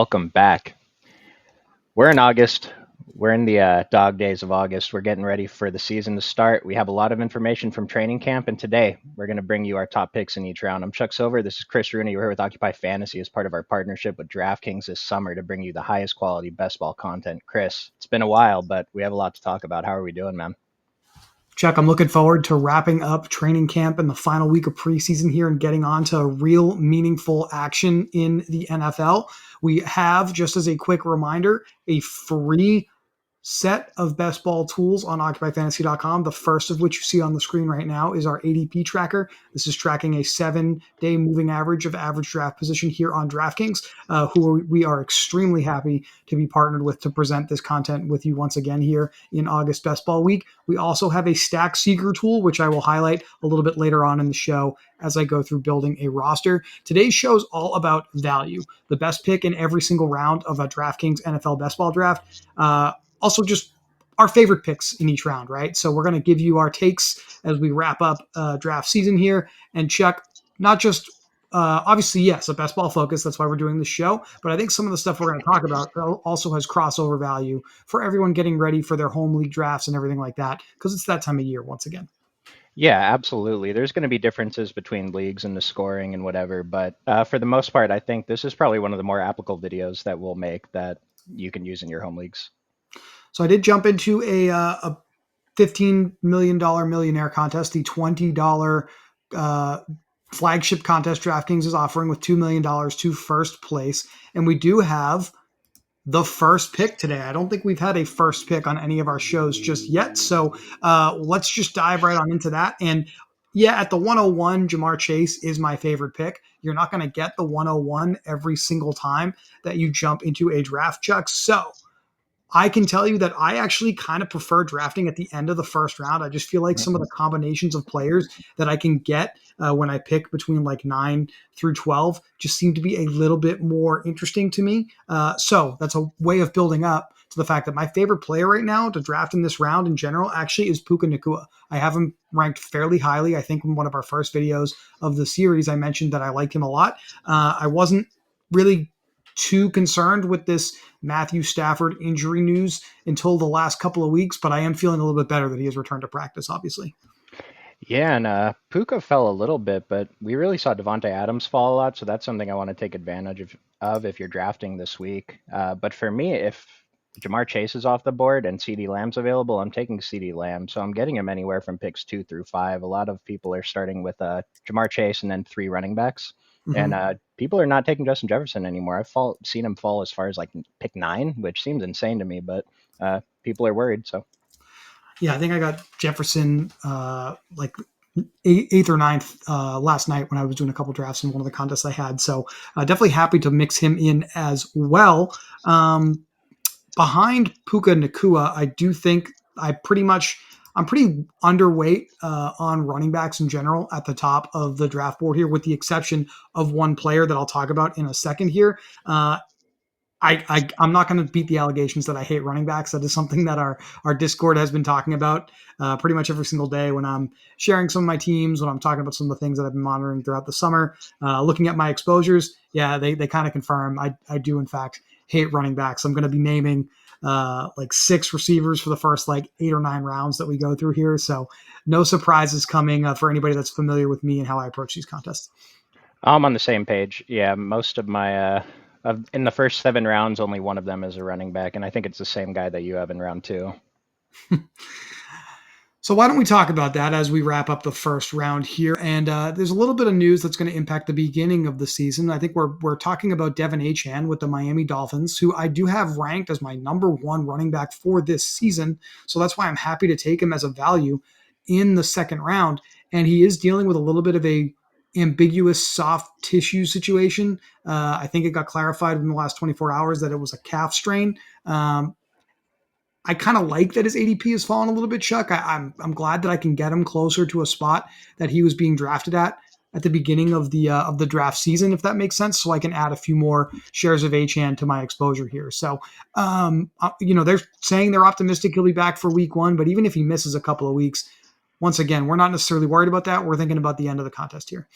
Welcome back. We're in August. We're in the dog days of August. We're getting ready for the season to start. We have a lot of information from training camp, and today we're going to bring you our top picks in each round. I'm Chuck Silver. This is Chris Rooney. We're here with Occupy Fantasy as part of our partnership with DraftKings this summer to bring you the highest quality best ball content. Chris, it's been a while, but we have a lot to talk about. How are we doing, man? Chuck, I'm looking forward to wrapping up training camp in the final week of preseason here and getting on to real meaningful action in the NFL. We have, just as a quick reminder, a free set of best ball tools on occupyfantasy.com. The first of which you see on the screen right now is our ADP tracker. This is tracking a 7-day moving average of average draft position here on DraftKings, who we are extremely happy to be partnered with to present this content with you once again here in August Best Ball Week. We also have a Stack Seeker tool, which I will highlight a little bit later on in the show as I go through building a roster. Today's show is all about value, the best pick in every single round of a DraftKings NFL Best Ball draft. Also, just our favorite picks in each round, right? So we're going to give you our takes as we wrap up draft season here. And Chuck, not just obviously, yes, a best ball focus. That's why we're doing this show. But I think some of the stuff we're going to talk about also has crossover value for everyone getting ready for their home league drafts and everything like that, because it's that time of year once again. Yeah, absolutely. There's going to be differences between leagues and the scoring and whatever, but for the most part, I think this is probably one of the more applicable videos that we'll make that you can use in your home leagues. So I did jump into a $15 million millionaire contest, the $20 flagship contest DraftKings is offering with $2 million to first place. And we do have the first pick today. I don't think we've had a first pick on any of our shows just yet. So let's just dive right on into that. And yeah, at the 101, Jamar Chase is my favorite pick. You're not going to get the 101 every single time that you jump into a draft, Chuck. So I can tell you that I actually kind of prefer drafting at the end of the first round. I just feel like some of the combinations of players that I can get when I pick between like 9 through 12 just seem to be a little bit more interesting to me. So that's a way of building up to the fact that my favorite player right now to draft in this round in general actually is Puka Nacua. I have him ranked fairly highly. I think in one of our first videos of the series, I mentioned that I like him a lot. I wasn't really too concerned with this Matthew Stafford injury news until the last couple of weeks, but I am feeling a little bit better that he has returned to practice, obviously. Yeah, and Puka fell a little bit, but we really saw Devontae Adams fall a lot, so that's something I want to take advantage of if you're drafting this week. But for me, if Jamar Chase is off the board and CD Lamb's available, I'm taking CD Lamb, so I'm getting him anywhere from picks 2 through 5. A lot of people are starting with Jamar Chase and then 3 running backs, and Mm-hmm. people are not taking Justin Jefferson anymore. Seen him fall as far as like pick 9, which seems insane to me, but people are worried. So Yeah, I think I got Jefferson like eighth or ninth last night when I was doing a couple drafts in one of the contests I had. So definitely happy to mix him in as well. Behind Puka Nakua, I do think I'm pretty underweight on running backs in general at the top of the draft board here, with the exception of one player that I'll talk about in a second here. I'm not going to beat the allegations that I hate running backs. That is something that our Discord has been talking about pretty much every single day when I'm sharing some of my teams, when I'm talking about some of the things that I've been monitoring throughout the summer, looking at my exposures. Yeah, they kind of confirm I do in fact hate running backs. I'm going to be naming like 6 receivers for the first like 8 or 9 rounds that we go through here. So no surprises coming for anybody that's familiar with me and how I approach these contests. I'm on the same page. Yeah, most of my in the first 7 rounds, only one of them is a running back, and I think it's the same guy that you have in round 2. So why don't we talk about that as we wrap up the first round here? And there's a little bit of news that's going to impact the beginning of the season. I think we're talking about Devin Achane with the Miami Dolphins, who I do have ranked as my number 1 running back for this season. So that's why I'm happy to take him as a value in the second round. And he is dealing with a little bit of a ambiguous soft tissue situation. I think it got clarified in the last 24 hours that it was a calf strain. I kind of like that his ADP has fallen a little bit, Chuck. I'm glad that I can get him closer to a spot that he was being drafted at the beginning of the draft season, if that makes sense. So I can add a few more shares of Achane to my exposure here. So they're saying they're optimistic he'll be back for week 1, but even if he misses a couple of weeks, once again, we're not necessarily worried about that. We're thinking about the end of the contest here.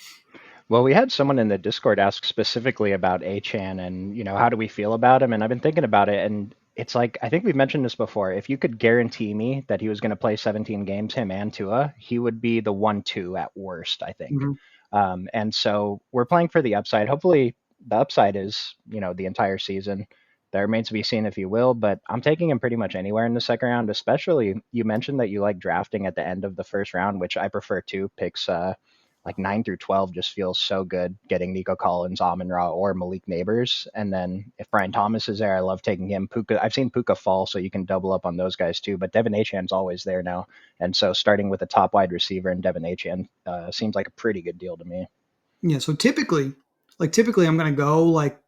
Well, we had someone in the Discord ask specifically about Achan and, how do we feel about him? And I've been thinking about it, and it's like I think we've mentioned this before. If you could guarantee me that he was going to play 17 games, him and Tua, he would be the 1-2 at worst, I think. Mhm. And so we're playing for the upside. Hopefully, the upside is, the entire season. That remains to be seen if he will, but I'm taking him pretty much anywhere in the second round, especially you mentioned that you like drafting at the end of the first round, which I prefer too. Picks like 9 through 12 just feels so good getting Nico Collins, Amon Ra, or Malik Neighbors. And then if Brian Thomas is there, I love taking him. Puka, I've seen Puka fall, so you can double up on those guys too. But Devin Achan's always there now. And so starting with a top wide receiver and Devin Achan seems like a pretty good deal to me. Yeah. So typically I'm going to go like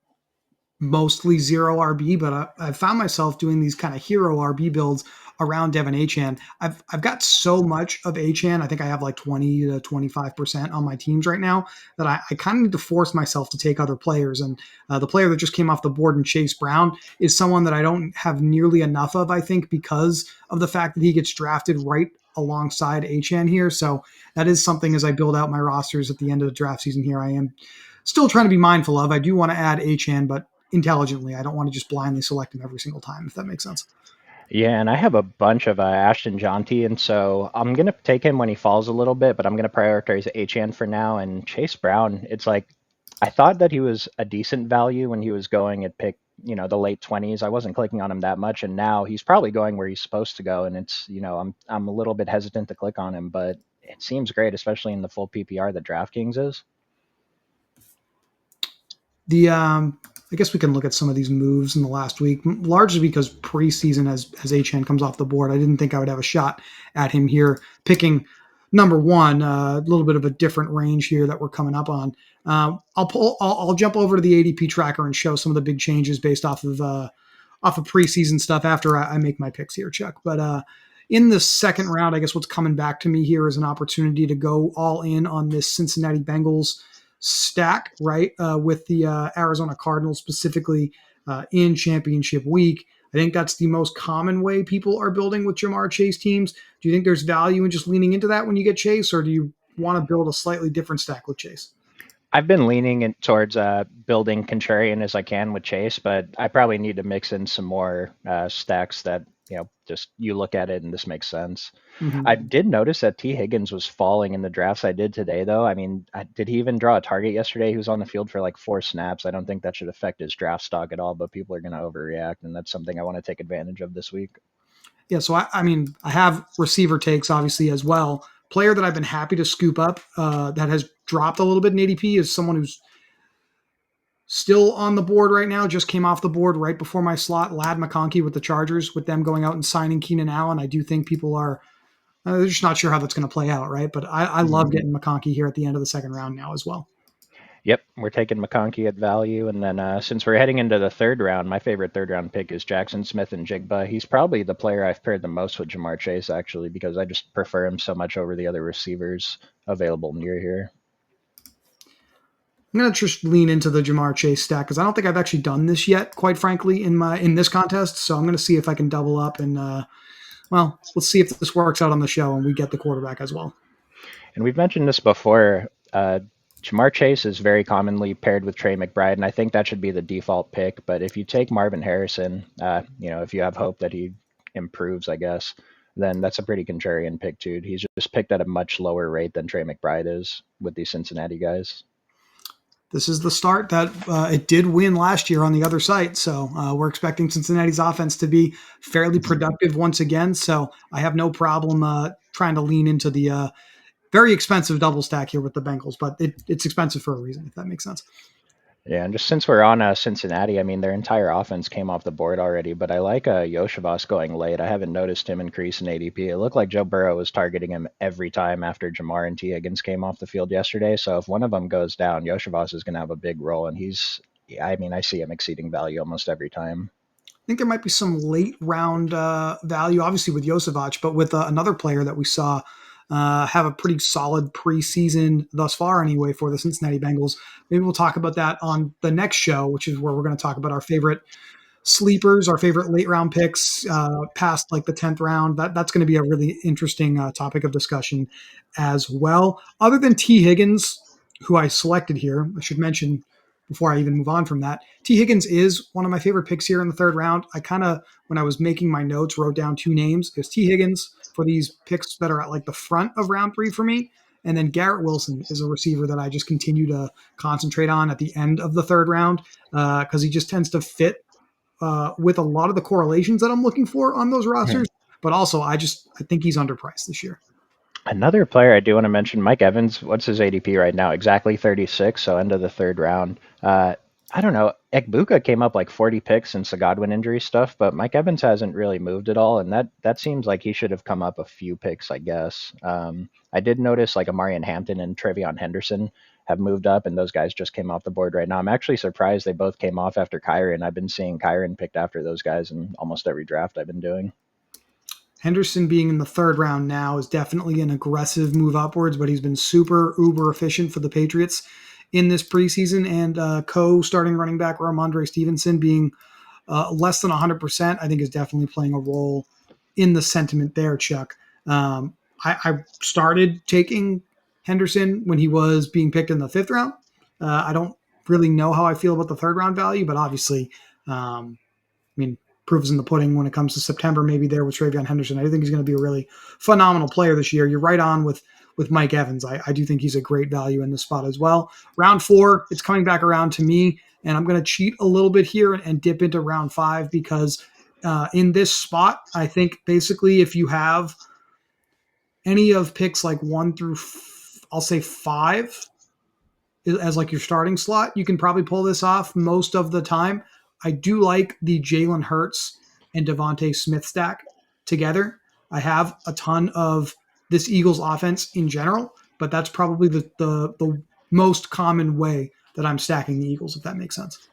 mostly zero RB, but I've found myself doing these kind of hero RB builds around Devin Achan. I've got so much of Achan. I think I have like 20 to 25% on my teams right now that I kind of need to force myself to take other players. And the player that just came off the board in Chase Brown is someone that I don't have nearly enough of, I think, because of the fact that he gets drafted right alongside Achan here. So that is something as I build out my rosters at the end of the draft season here, I am still trying to be mindful of. I do want to add Achan, but intelligently. I don't want to just blindly select him every single time, if that makes sense. Yeah, and I have a bunch of Ashton Jonty, and so I'm gonna take him when he falls a little bit, but I'm gonna prioritize Achan for now. And Chase Brown, it's like I thought that he was a decent value when he was going at pick, the late 20s. I wasn't clicking on him that much, and now he's probably going where he's supposed to go. And it's, I'm a little bit hesitant to click on him, but it seems great, especially in the full PPR that DraftKings is. The I guess we can look at some of these moves in the last week, largely because preseason, as HN comes off the board, I didn't think I would have a shot at him here. Picking number one, a little bit of a different range here that we're coming up on. I'll jump over to the ADP tracker and show some of the big changes based off of preseason stuff after I make my picks here, Chuck. But in the second round, I guess what's coming back to me here is an opportunity to go all in on this Cincinnati Bengals stack, right? With the Arizona Cardinals specifically in championship week. I think that's the most common way people are building with Jamar Chase teams. Do you think there's value in just leaning into that when you get Chase, or do you want to build a slightly different stack with Chase? I've been leaning towards building contrarian as I can with Chase, but I probably need to mix in some more stacks that just you look at it and this makes sense. Mm-hmm. I did notice that T. Higgins was falling in the drafts I did today, though. I mean, did he even draw a target yesterday? He was on the field for like 4 snaps. I don't think that should affect his draft stock at all, but people are going to overreact, and that's something I want to take advantage of this week. Yeah, so I mean, I have receiver takes obviously as well. Player that I've been happy to scoop up that has dropped a little bit in ADP is someone who's still on the board right now. Just came off the board right before my slot. Lad McConkey with the Chargers, with them going out and signing Keenan Allen. I do think people are they're just not sure how that's going to play out, right? But I love getting McConkey here at the end of the second round now as well. Yep, we're taking McConkey at value, and then since we're heading into the third round, my favorite third round pick is Jackson Smith and Jigba. He's probably the player I've paired the most with Jamar Chase, actually, because I just prefer him so much over the other receivers available near here. I'm going to just lean into the Jamar Chase stack because I don't think I've actually done this yet, quite frankly, in this contest. So I'm going to see if I can double up and well, let's see if this works out on the show and we get the quarterback as well. And we've mentioned this before. Jamar Chase is very commonly paired with Trey McBride, and I think that should be the default pick. But if you take Marvin Harrison, if you have hope that he improves, I guess, then that's a pretty contrarian pick too. He's just picked at a much lower rate than Trey McBride is with these Cincinnati guys. This is the start that it did win last year on the other site. So we're expecting Cincinnati's offense to be fairly productive once again. So I have no problem trying to lean into the very expensive double stack here with the Bengals, but it's expensive for a reason, if that makes sense. Yeah, and just since we're on Cincinnati, I mean, their entire offense came off the board already, but I like Yoshivas going late. I haven't noticed him increase in ADP. It looked like Joe Burrow was targeting him every time after Jamar and T. Higgins came off the field yesterday. So if one of them goes down, Yoshivas is going to have a big role, and I see him exceeding value almost every time. I think there might be some late round value, obviously with Josevich, but with another player that we saw have a pretty solid preseason thus far, anyway, for the Cincinnati Bengals. Maybe we'll talk about that on the next show, which is where we're going to talk about our favorite sleepers, our favorite late round picks past like the 10th round. That's going to be a really interesting topic of discussion as well. Other than T. Higgins, who I selected here, I should mention before I even move on from that, T. Higgins is one of my favorite picks here in the third round. I kind of, when I was making my notes, wrote down two names. There's T. Higgins for these picks that are at like the front of round three for me. And then Garrett Wilson is a receiver that I just continue to concentrate on at the end of the third round because he just tends to fit with a lot of the correlations that I'm looking for on those rosters. But also, I think he's underpriced this year. Another player I do want to mention, Mike Evans. What's his ADP right now? Exactly 36, so end of the third round. I don't know. Ekbuka came up like 40 picks since the Godwin injury stuff, but Mike Evans hasn't really moved at all, and that seems like he should have come up a few picks, I guess. I did notice like Amarian Hampton and Trevion Henderson have moved up, and those guys just came off the board right now. I'm actually surprised they both came off after Kyron. I've been seeing Kyron picked after those guys in almost every draft I've been doing. Henderson being in the third round now is definitely an aggressive move upwards, but he's been super uber efficient for the Patriots in this preseason. And co-starting running back Ramondre Stevenson being less than 100%, I think is definitely playing a role in the sentiment there, Chuck. I started taking Henderson when he was being picked in the fifth round. I don't really know how I feel about the third round value, but obviously, I mean, proof is in the pudding when it comes to September, maybe there with Travion Henderson. I think he's going to be a really phenomenal player this year. You're right on with Mike Evans. I do think he's a great value in this spot as well. Round 4, it's coming back around to me, and I'm going to cheat a little bit here and dip into round 5 because in this spot, I think basically if you have any of picks like 1 through, I'll say 5, as like your starting slot, you can probably pull this off most of the time. I do like the Jalen Hurts and Devontae Smith stack together. I have a ton of this Eagles offense in general, but that's probably the most common way that I'm stacking the Eagles, if that makes sense.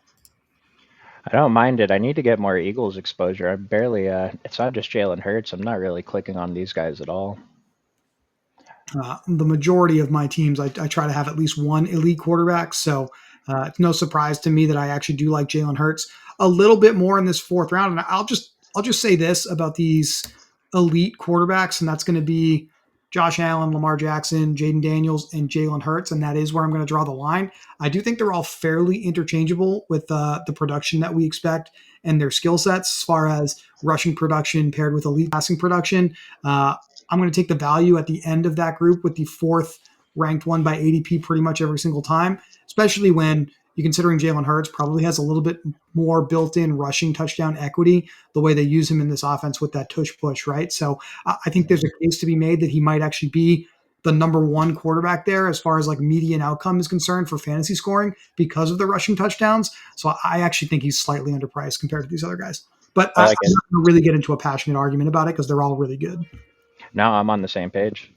I don't mind it. I need to get more Eagles exposure. I barely. It's not just Jalen Hurts. I'm not really clicking on these guys at all. The majority of my teams, I try to have at least one elite quarterback. So it's no surprise to me that I actually do like Jalen Hurts a little bit more in this fourth round. And I'll just say this about these elite quarterbacks, and that's going to be Josh Allen, Lamar Jackson, Jaden Daniels, and Jalen Hurts, and that is where I'm going to draw the line. I do think they're all fairly interchangeable with the production that we expect and their skill sets as far as rushing production paired with elite passing production. I'm going to take the value at the end of that group with the fourth ranked one by ADP pretty much every single time, especially when you're considering Jalen Hurts probably has a little bit more built-in rushing touchdown equity, the way they use him in this offense with that tush push, right? So I think there's a case to be made that he might actually be the number one quarterback there as far as like median outcome is concerned for fantasy scoring because of the rushing touchdowns. So I actually think he's slightly underpriced compared to these other guys. But I I'm like it. not going to really get into a passionate argument about it because they're all really good. Now I'm on the same page.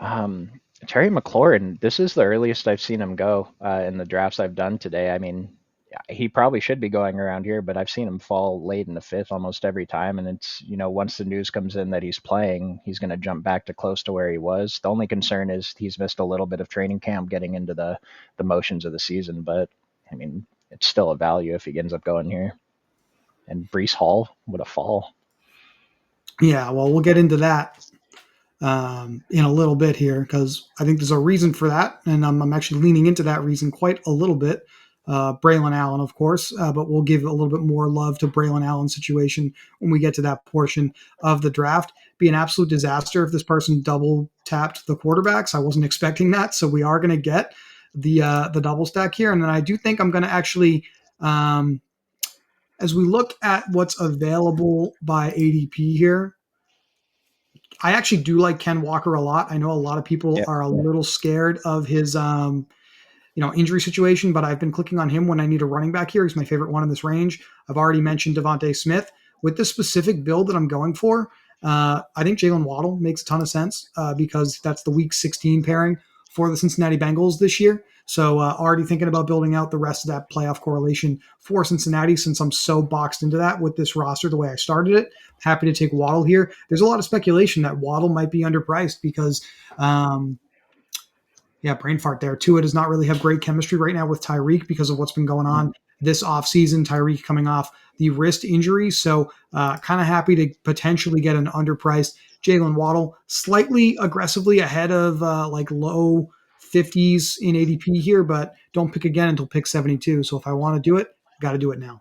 Um, Terry McLaurin, this is the earliest I've seen him go in the drafts I've done today. I mean, he probably should be going around here, but I've seen him fall late in the fifth almost every time. And it's, once the news comes in that he's playing, he's going to jump back to close to where he was. The only concern is he's missed a little bit of training camp getting into the motions of the season. But, I mean, it's still a value if he ends up going here. And Brees Hall, what a fall. Yeah, well, we'll get into that in a little bit here because I think there's a reason for that, and I'm actually leaning into that reason quite a little bit. Braylon Allen, of course, but we'll give a little bit more love to Braylon Allen's situation when we get to that portion of the draft. Be an absolute disaster if this person double tapped the quarterbacks. I wasn't expecting that, so we are going to get the double stack here, and then I do think I'm going to actually. As we look at what's available by ADP here, I actually do like Ken Walker a lot. I know a lot of people Yeah. are a little scared of his injury situation, but I've been clicking on him when I need a running back here. He's my favorite one in this range. I've already mentioned Devontae Smith. With the specific build that I'm going for, I think Jalen Waddle makes a ton of sense because that's the week 16 pairing for the Cincinnati Bengals this year. So already thinking about building out the rest of that playoff correlation for Cincinnati since I'm so boxed into that with this roster the way I started it. Happy to take Waddle here. There's a lot of speculation that Waddle might be underpriced because brain fart there. Tua does not really have great chemistry right now with Tyreek because of what's been going on this offseason. Tyreek coming off the wrist injury. So kind of happy to potentially get an underpriced Jalen Waddle, slightly aggressively ahead of like low 50s in ADP here, but don't pick again until pick 72. So if I want to do it, got to do it now.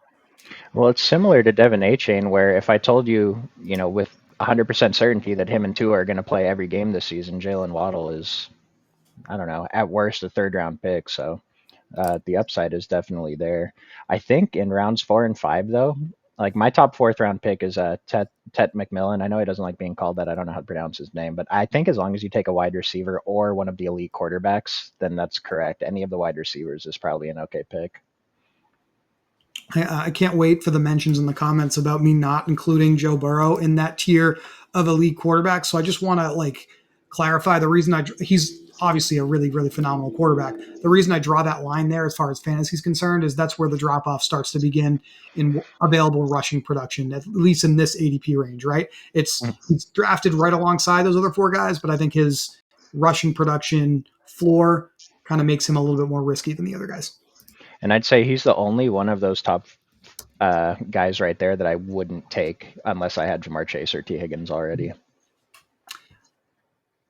Well, it's similar to Devin A. Chain, where if I told you, with 100% certainty that him and Tua are going to play every game this season, Jalen Waddle is, I don't know, at worst a third round pick. So the upside is definitely there. I think in rounds 4 and 5, though, like my top fourth round pick is Tet McMillan. I know he doesn't like being called that. I don't know how to pronounce his name, but I think as long as you take a wide receiver or one of the elite quarterbacks, then that's correct. Any of the wide receivers is probably an okay pick. I can't wait for the mentions in the comments about me not including Joe Burrow in that tier of elite quarterbacks. So I just want to clarify the reason he's obviously a really, really phenomenal quarterback. The reason I draw that line there as far as fantasy is concerned is that's where the drop off starts to begin in available rushing production, at least in this ADP range, right? He's drafted right alongside those other four guys, but I think his rushing production floor kind of makes him a little bit more risky than the other guys. And I'd say he's the only one of those top guys right there that I wouldn't take unless I had Jamar Chase or T. Higgins already.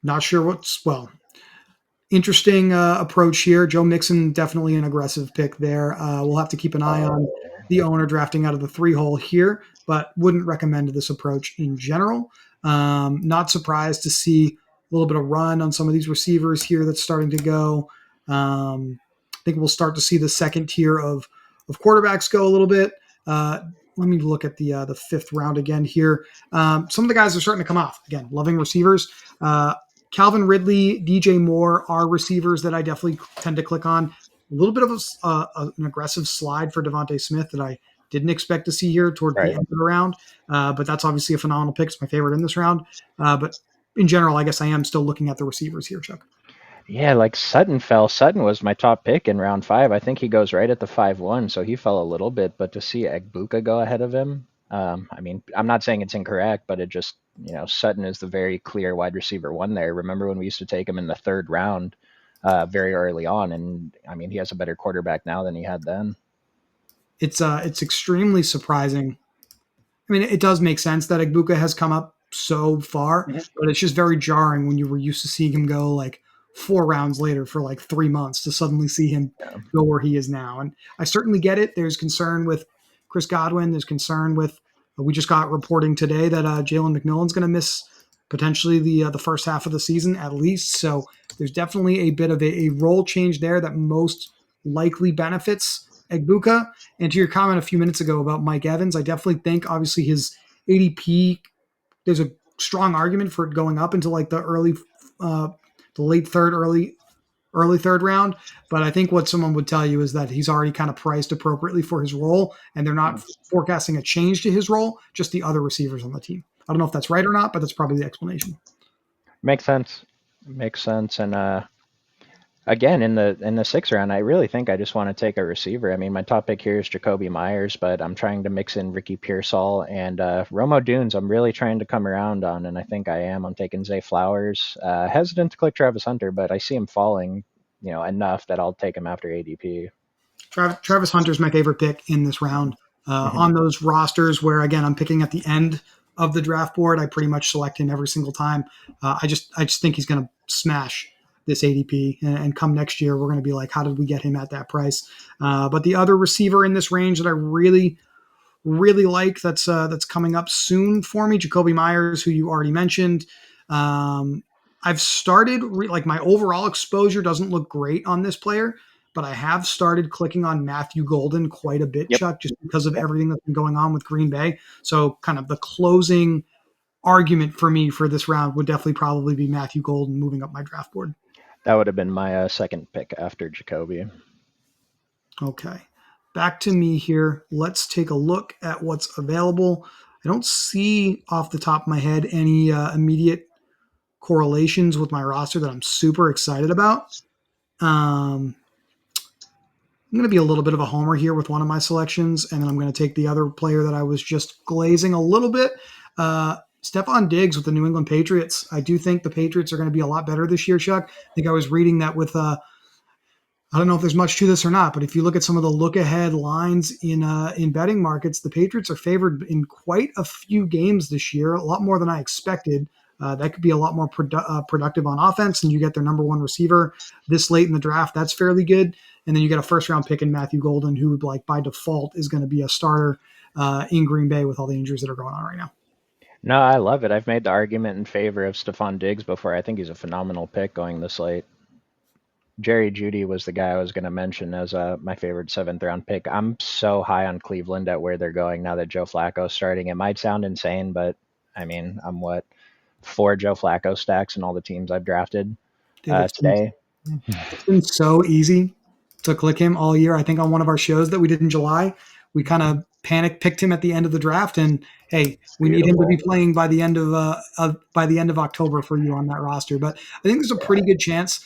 Not sure interesting approach here. Joe Mixon, definitely an aggressive pick there. We'll have to keep an eye on the owner drafting out of the 3-hole here, but wouldn't recommend this approach in general. Not surprised to see a little bit of run on some of these receivers here that's starting to go. I think we'll start to see the second tier of quarterbacks go a little bit. Let me look at the 5th round again here. Some of the guys are starting to come off. Again, loving receivers. Calvin Ridley, DJ Moore are receivers that I definitely tend to click on. A little bit of an aggressive slide for Devontae Smith that I didn't expect to see here toward the end of the round. But that's obviously a phenomenal pick. It's my favorite in this round. But in general, I guess I am still looking at the receivers here, Chuck. Yeah, like Sutton fell. Sutton was my top pick in round 5. I think he goes right at the 5-1, so he fell a little bit. But to see Egbuka go ahead of him, I mean, I'm not saying it's incorrect, but it just, Sutton is the very clear wide receiver one there. Remember when we used to take him in the 3rd round very early on? And I mean, he has a better quarterback now than he had then. It's extremely surprising. I mean, it does make sense that Egbuka has come up so far, but it's just very jarring when you were used to seeing him go 4 rounds later for 3 months to suddenly see him go where he is now. And I certainly get it. There's concern with Chris Godwin. There's concern with, we just got reporting today that Jalen McMillan's going to miss potentially the first half of the season at least. So there's definitely a bit of a role change there that most likely benefits Egbuka. And to your comment a few minutes ago about Mike Evans, I definitely think obviously his ADP, there's a strong argument for it going up into the late 3rd, early 3rd round. But I think what someone would tell you is that he's already kind of priced appropriately for his role, and they're not forecasting a change to his role, just the other receivers on the team. I don't know if that's right or not, but that's probably the explanation. Makes sense. And again, in the 6th round, I really think I just want to take a receiver. I mean, my top pick here is Jacoby Myers, but I'm trying to mix in Ricky Pearsall and Romo Dunes. I'm really trying to come around on, and I think I am. I'm taking Zay Flowers. Hesitant to click Travis Hunter, but I see him falling, enough that I'll take him after ADP. Travis Hunter is my favorite pick in this round. On those rosters where, again, I'm picking at the end of the draft board, I pretty much select him every single time. I just think he's going to smash this ADP, and come next year, we're going to be like, how did we get him at that price? But the other receiver in this range that I really, really like that's coming up soon for me, Jacoby Myers, who you already mentioned. I've started my overall exposure doesn't look great on this player, but I have started clicking on Matthew Golden quite a bit, Chuck, just because of everything that's been going on with Green Bay. So kind of the closing argument for me for this round would definitely probably be Matthew Golden moving up my draft board. That would have been my 2nd pick after Jacoby. Okay. Back to me here. Let's take a look at what's available. I don't see off the top of my head any immediate correlations with my roster that I'm super excited about. I'm going to be a little bit of a homer here with one of my selections, and then I'm going to take the other player that I was just glazing a little bit. Stephon Diggs with the New England Patriots. I do think the Patriots are going to be a lot better this year, Chuck. I think I was reading that with I don't know if there's much to this or not, but if you look at some of the look-ahead lines in betting markets, the Patriots are favored in quite a few games this year, a lot more than I expected. That could be a lot more productive on offense, and you get their number one receiver this late in the draft. That's fairly good. And then you get a first round pick in Matthew Golden, who like by default is going to be a starter in Green Bay with all the injuries that are going on right now. No, I love it. I've made the argument in favor of Stephon Diggs before. I think he's a phenomenal pick going this late. Jerry Jeudy was the guy I was going to mention as my favorite seventh round pick. I'm so high on Cleveland at where they're going now that Joe Flacco's starting. It might sound insane, but I mean, I'm what, 4 Joe Flacco stacks in all the teams I've drafted Dude, today. it's been so easy to click him all year. I think on one of our shows that we did in July, we kind of panic picked him at the end of the draft, and hey, It's we need him to be beautiful. playing by the end of October for you on that roster. But I think there's a Yeah, pretty good chance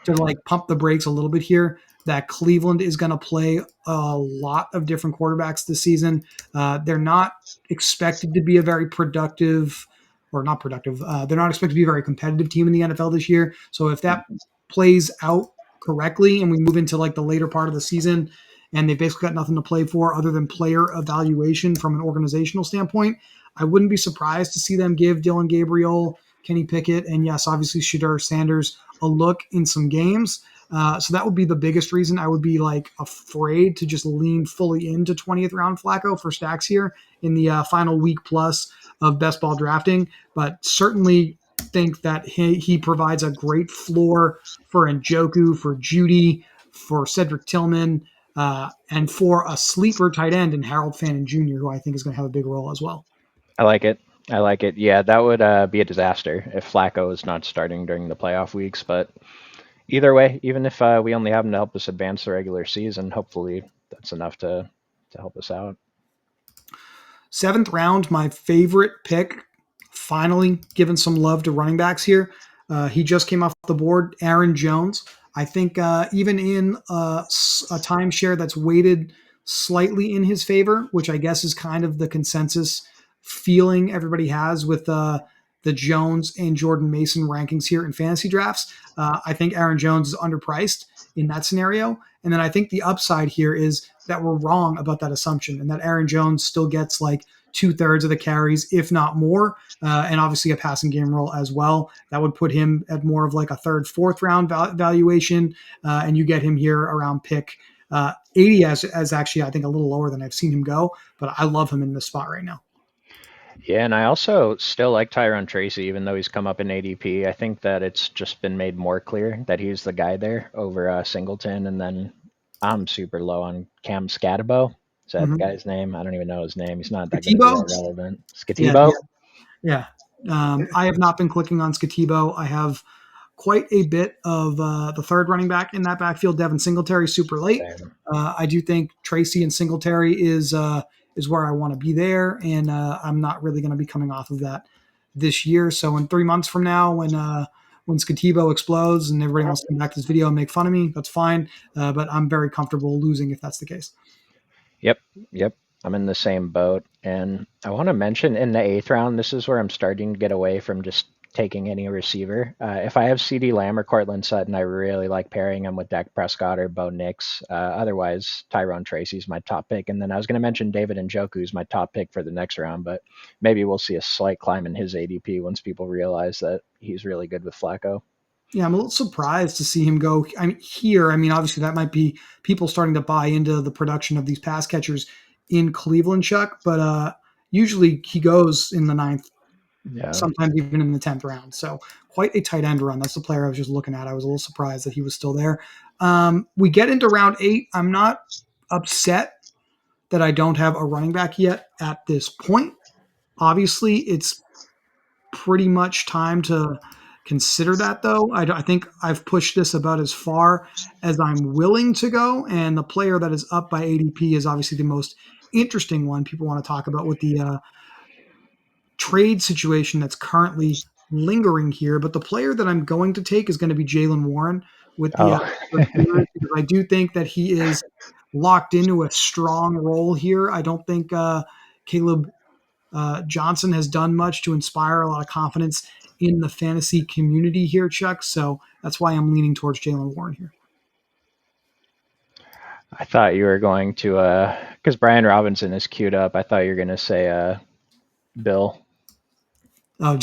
to like pump the brakes a little bit here that Cleveland is going to play a lot of different quarterbacks this season. They're not expected to be a very productive or not productive. They're not expected to be a very competitive team in the NFL this year. So if that plays out correctly and we move into like the later part of the season and they basically got nothing to play for other than player evaluation from an organizational standpoint, I wouldn't be surprised to see them give Dylan Gabriel, Kenny Pickett, and yes, obviously Shedeur Sanders a look in some games. So that would be the biggest reason I would be like afraid to just lean fully into 20th round Flacco for stacks here in the final week plus of best ball drafting. But certainly think that he provides a great floor for Njoku, for Judy, for Cedric Tillman, and for a sleeper tight end in Harold Fannin Jr., who I think is going to have a big role as well. I like it. I like it. Yeah, that would be a disaster if Flacco is not starting during the playoff weeks. But either way, even if we only have him to help us advance the regular season, hopefully that's enough to help us out. Seventh round, my favorite pick. Finally, giving some love to running backs here. He just came off the board. Aaron Jones. I think even in a timeshare that's weighted slightly in his favor, which I guess is kind of the consensus feeling everybody has with the Jones and Jordan Mason rankings here in fantasy drafts. I think Aaron Jones is underpriced in that scenario. And then I think the upside here is that we're wrong about that assumption and that Aaron Jones still gets like 2/3 of the carries, if not more, and obviously a passing game role as well. That would put him at more of like a third, fourth round valuation, and you get him here around pick 80 as actually I think a little lower than I've seen him go, but I love him in this spot right now. Yeah, and I also still like Tyrone Tracy, even though he's come up in ADP. I think that it's just been made more clear that he's the guy there over Singleton. And then I'm super low on Cam Scatabo. Is that the Mm-hmm. guy's name? I don't even know his name. He's not that going to be Skatibo? that relevant. Yeah, Scatibo? yeah. I have not been clicking on Skatibo. I have quite a bit of the third running back in that backfield, Devin Singletary, super late. Same. I do think Tracy and Singletary is where I want to be there, and I'm not really going to be coming off of that this year. So in 3 months from now, when Skatibo explodes and everybody wants to come back to this video and make fun of me, that's fine. But I'm very comfortable losing if that's the case. Yep, yep. I'm in the same boat. And I want to mention in the eighth round, this is where I'm starting to get away from just taking any receiver. If I have CD Lamb or Cortland Sutton, I really like pairing him with Dak Prescott or Bo Nix. Otherwise, Tyrone Tracy's my top pick. And then I was going to mention David Njoku's my top pick for the next round, but maybe we'll see a slight climb in his ADP once people realize that he's really good with Flacco. Yeah, I'm a little surprised to see him go. I mean, here, I mean, obviously that might be people starting to buy into the production of these pass catchers in Cleveland, Chuck. But usually he goes in the ninth, Yeah. sometimes even in the 10th round. So quite a tight end run. That's the player I was just looking at. I was a little surprised that he was still there. We get into round 8. I'm not upset that I don't have a running back yet at this point. Obviously, it's pretty much time to consider that, though. I think I've pushed this about as far as I'm willing to go, and the player that is up by ADP is obviously the most interesting one people want to talk about with the trade situation that's currently lingering here. But the player that I'm going to take is going to be Jalen Warren with the Oh, Steelers, because I do think that he is locked into a strong role here. I don't think Caleb Johnson has done much to inspire a lot of confidence in the fantasy community here, Chuck. So that's why I'm leaning towards Jalen Warren here. I thought you were going to, because Brian Robinson is queued up. I thought you were going to say Bill. Oh,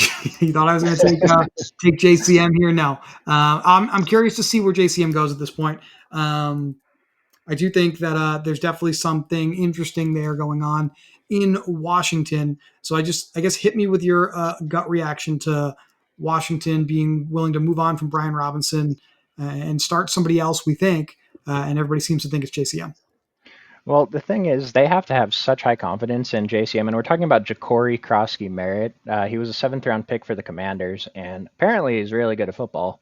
you thought I was going to take JCM here? No, I'm curious to see where JCM goes at this point. Um, I do think that there's definitely something interesting there going on in Washington. So I guess, hit me with your gut reaction to Washington being willing to move on from Brian Robinson and start somebody else. We think, and everybody seems to think it's JCM. Well, the thing is, they have to have such high confidence in JCM, and we're talking about Ja'Cory Krosky Merritt. He was a seventh round pick for the Commanders, and apparently he's really good at football.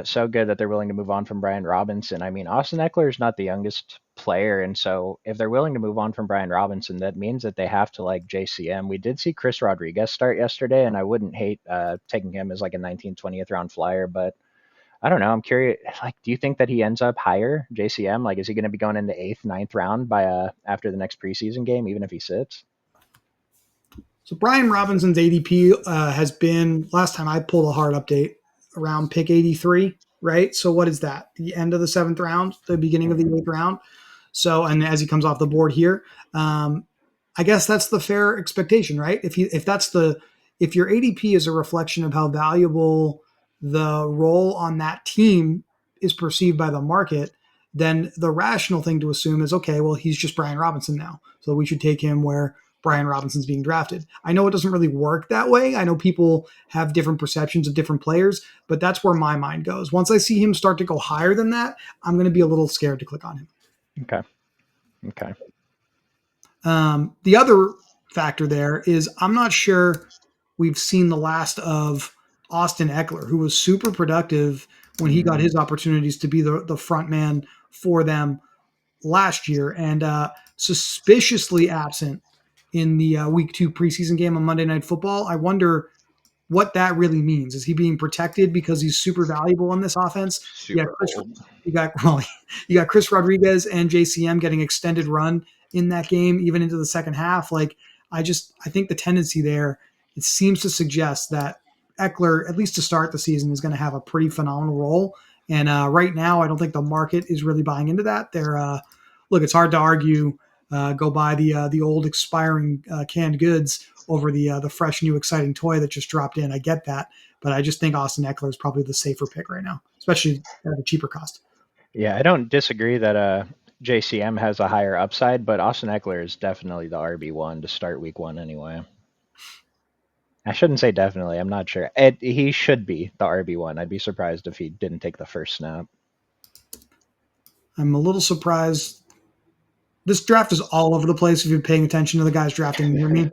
So good that they're willing to move on from Brian Robinson. I mean, Austin Eckler is not the youngest player, and so if they're willing to move on from Brian Robinson, that means that they have to like JCM. We did see Chris Rodriguez start yesterday, and I wouldn't hate taking him as like a 19th, 20th round flyer, but I don't know. I'm curious. Like, do you think that he ends up higher, JCM? Like, is he going to be going in the eighth, ninth round by after the next preseason game, even if he sits? So Brian Robinson's ADP has been, last time I pulled a hard update, around pick 83, right? So what is that? The end of the seventh round, the beginning of the Mhm. eighth round. So, and as he comes off the board here, I guess that's the fair expectation, right? If your ADP is a reflection of how valuable the role on that team is perceived by the market, then the rational thing to assume is, okay, well, he's just Brian Robinson now, so we should take him where Brian Robinson's being drafted. I know it doesn't really work that way. I know people have different perceptions of different players, but that's where my mind goes. Once I see him start to go higher than that, I'm going to be a little scared to click on him. Okay. Okay. The other factor there is I'm not sure we've seen the last of Austin Eckler, who was super productive when he got Mm. his opportunities to be the front man for them last year, and suspiciously absent in the week 2 preseason game on Monday Night Football. I wonder what that really means. Is he being protected because he's super valuable in this offense? Yeah, Super old. You got well, you got Chris Rodriguez and JCM getting extended run in that game, even into the second half. Like I think the tendency there, it seems to suggest that Eckler, at least to start the season, is going to have a pretty phenomenal role. And right now, I don't think the market is really buying into that. Look, it's hard to argue. Go buy the old expiring canned goods over the fresh new exciting toy that just dropped in. I get that, but I just think Austin Eckler is probably the safer pick right now, especially at a cheaper cost. Yeah, I don't disagree that JCM has a higher upside, but Austin Eckler is definitely the RB1 to start week 1 anyway. I shouldn't say definitely. I'm not sure. He should be the RB1. I'd be surprised if he didn't take the first snap. I'm a little surprised. This draft is all over the place if you're paying attention to the guys drafting near me.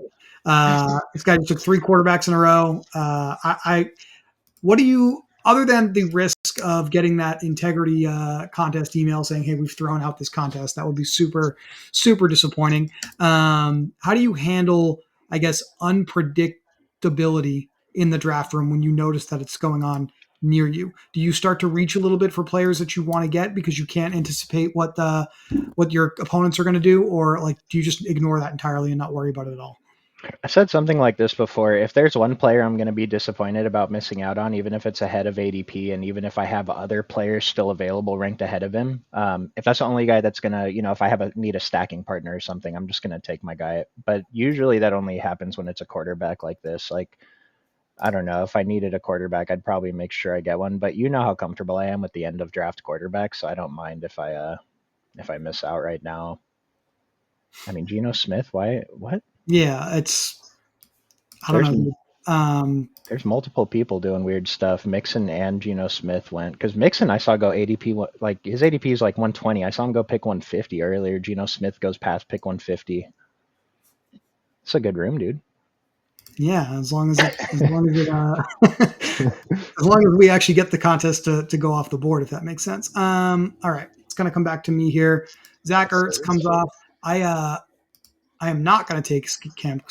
This guy just took 3 quarterbacks in a row. What do you, other than the risk of getting that integrity contest email saying, hey, we've thrown out this contest, that would be super, super disappointing. How do you handle, I guess, unpredictability in the draft room when you notice that it's going on near you? Do you start to reach a little bit for players that you want to get because you can't anticipate what your opponents are going to do, or like do you just ignore that entirely and not worry about it at all? I said something like this before. If there's one player I'm going to be disappointed about missing out on, even if it's ahead of ADP, and even if I have other players still available ranked ahead of him, if that's the only guy that's going to, if I need a stacking partner or something, I'm just going to take my guy. But usually that only happens when it's a quarterback like this. Like, I don't know. If I needed a quarterback, I'd probably make sure I get one. But you know how comfortable I am with the end of draft quarterbacks, so I don't mind if I miss out right now. I mean, Geno Smith, why? What? Yeah, it's, I don't There's know. there's multiple people doing weird stuff. Mixon and Geno Smith went because Mixon I saw go ADP like his ADP is like 120. I saw him go pick 150 earlier. Geno Smith goes past pick 150. It's a good room, dude. Yeah, as long as we actually get the contest to go off the board, if that makes sense. All right, it's gonna come back to me here. Zach Yes, Ertz sir. comes off. I am not going to take Cam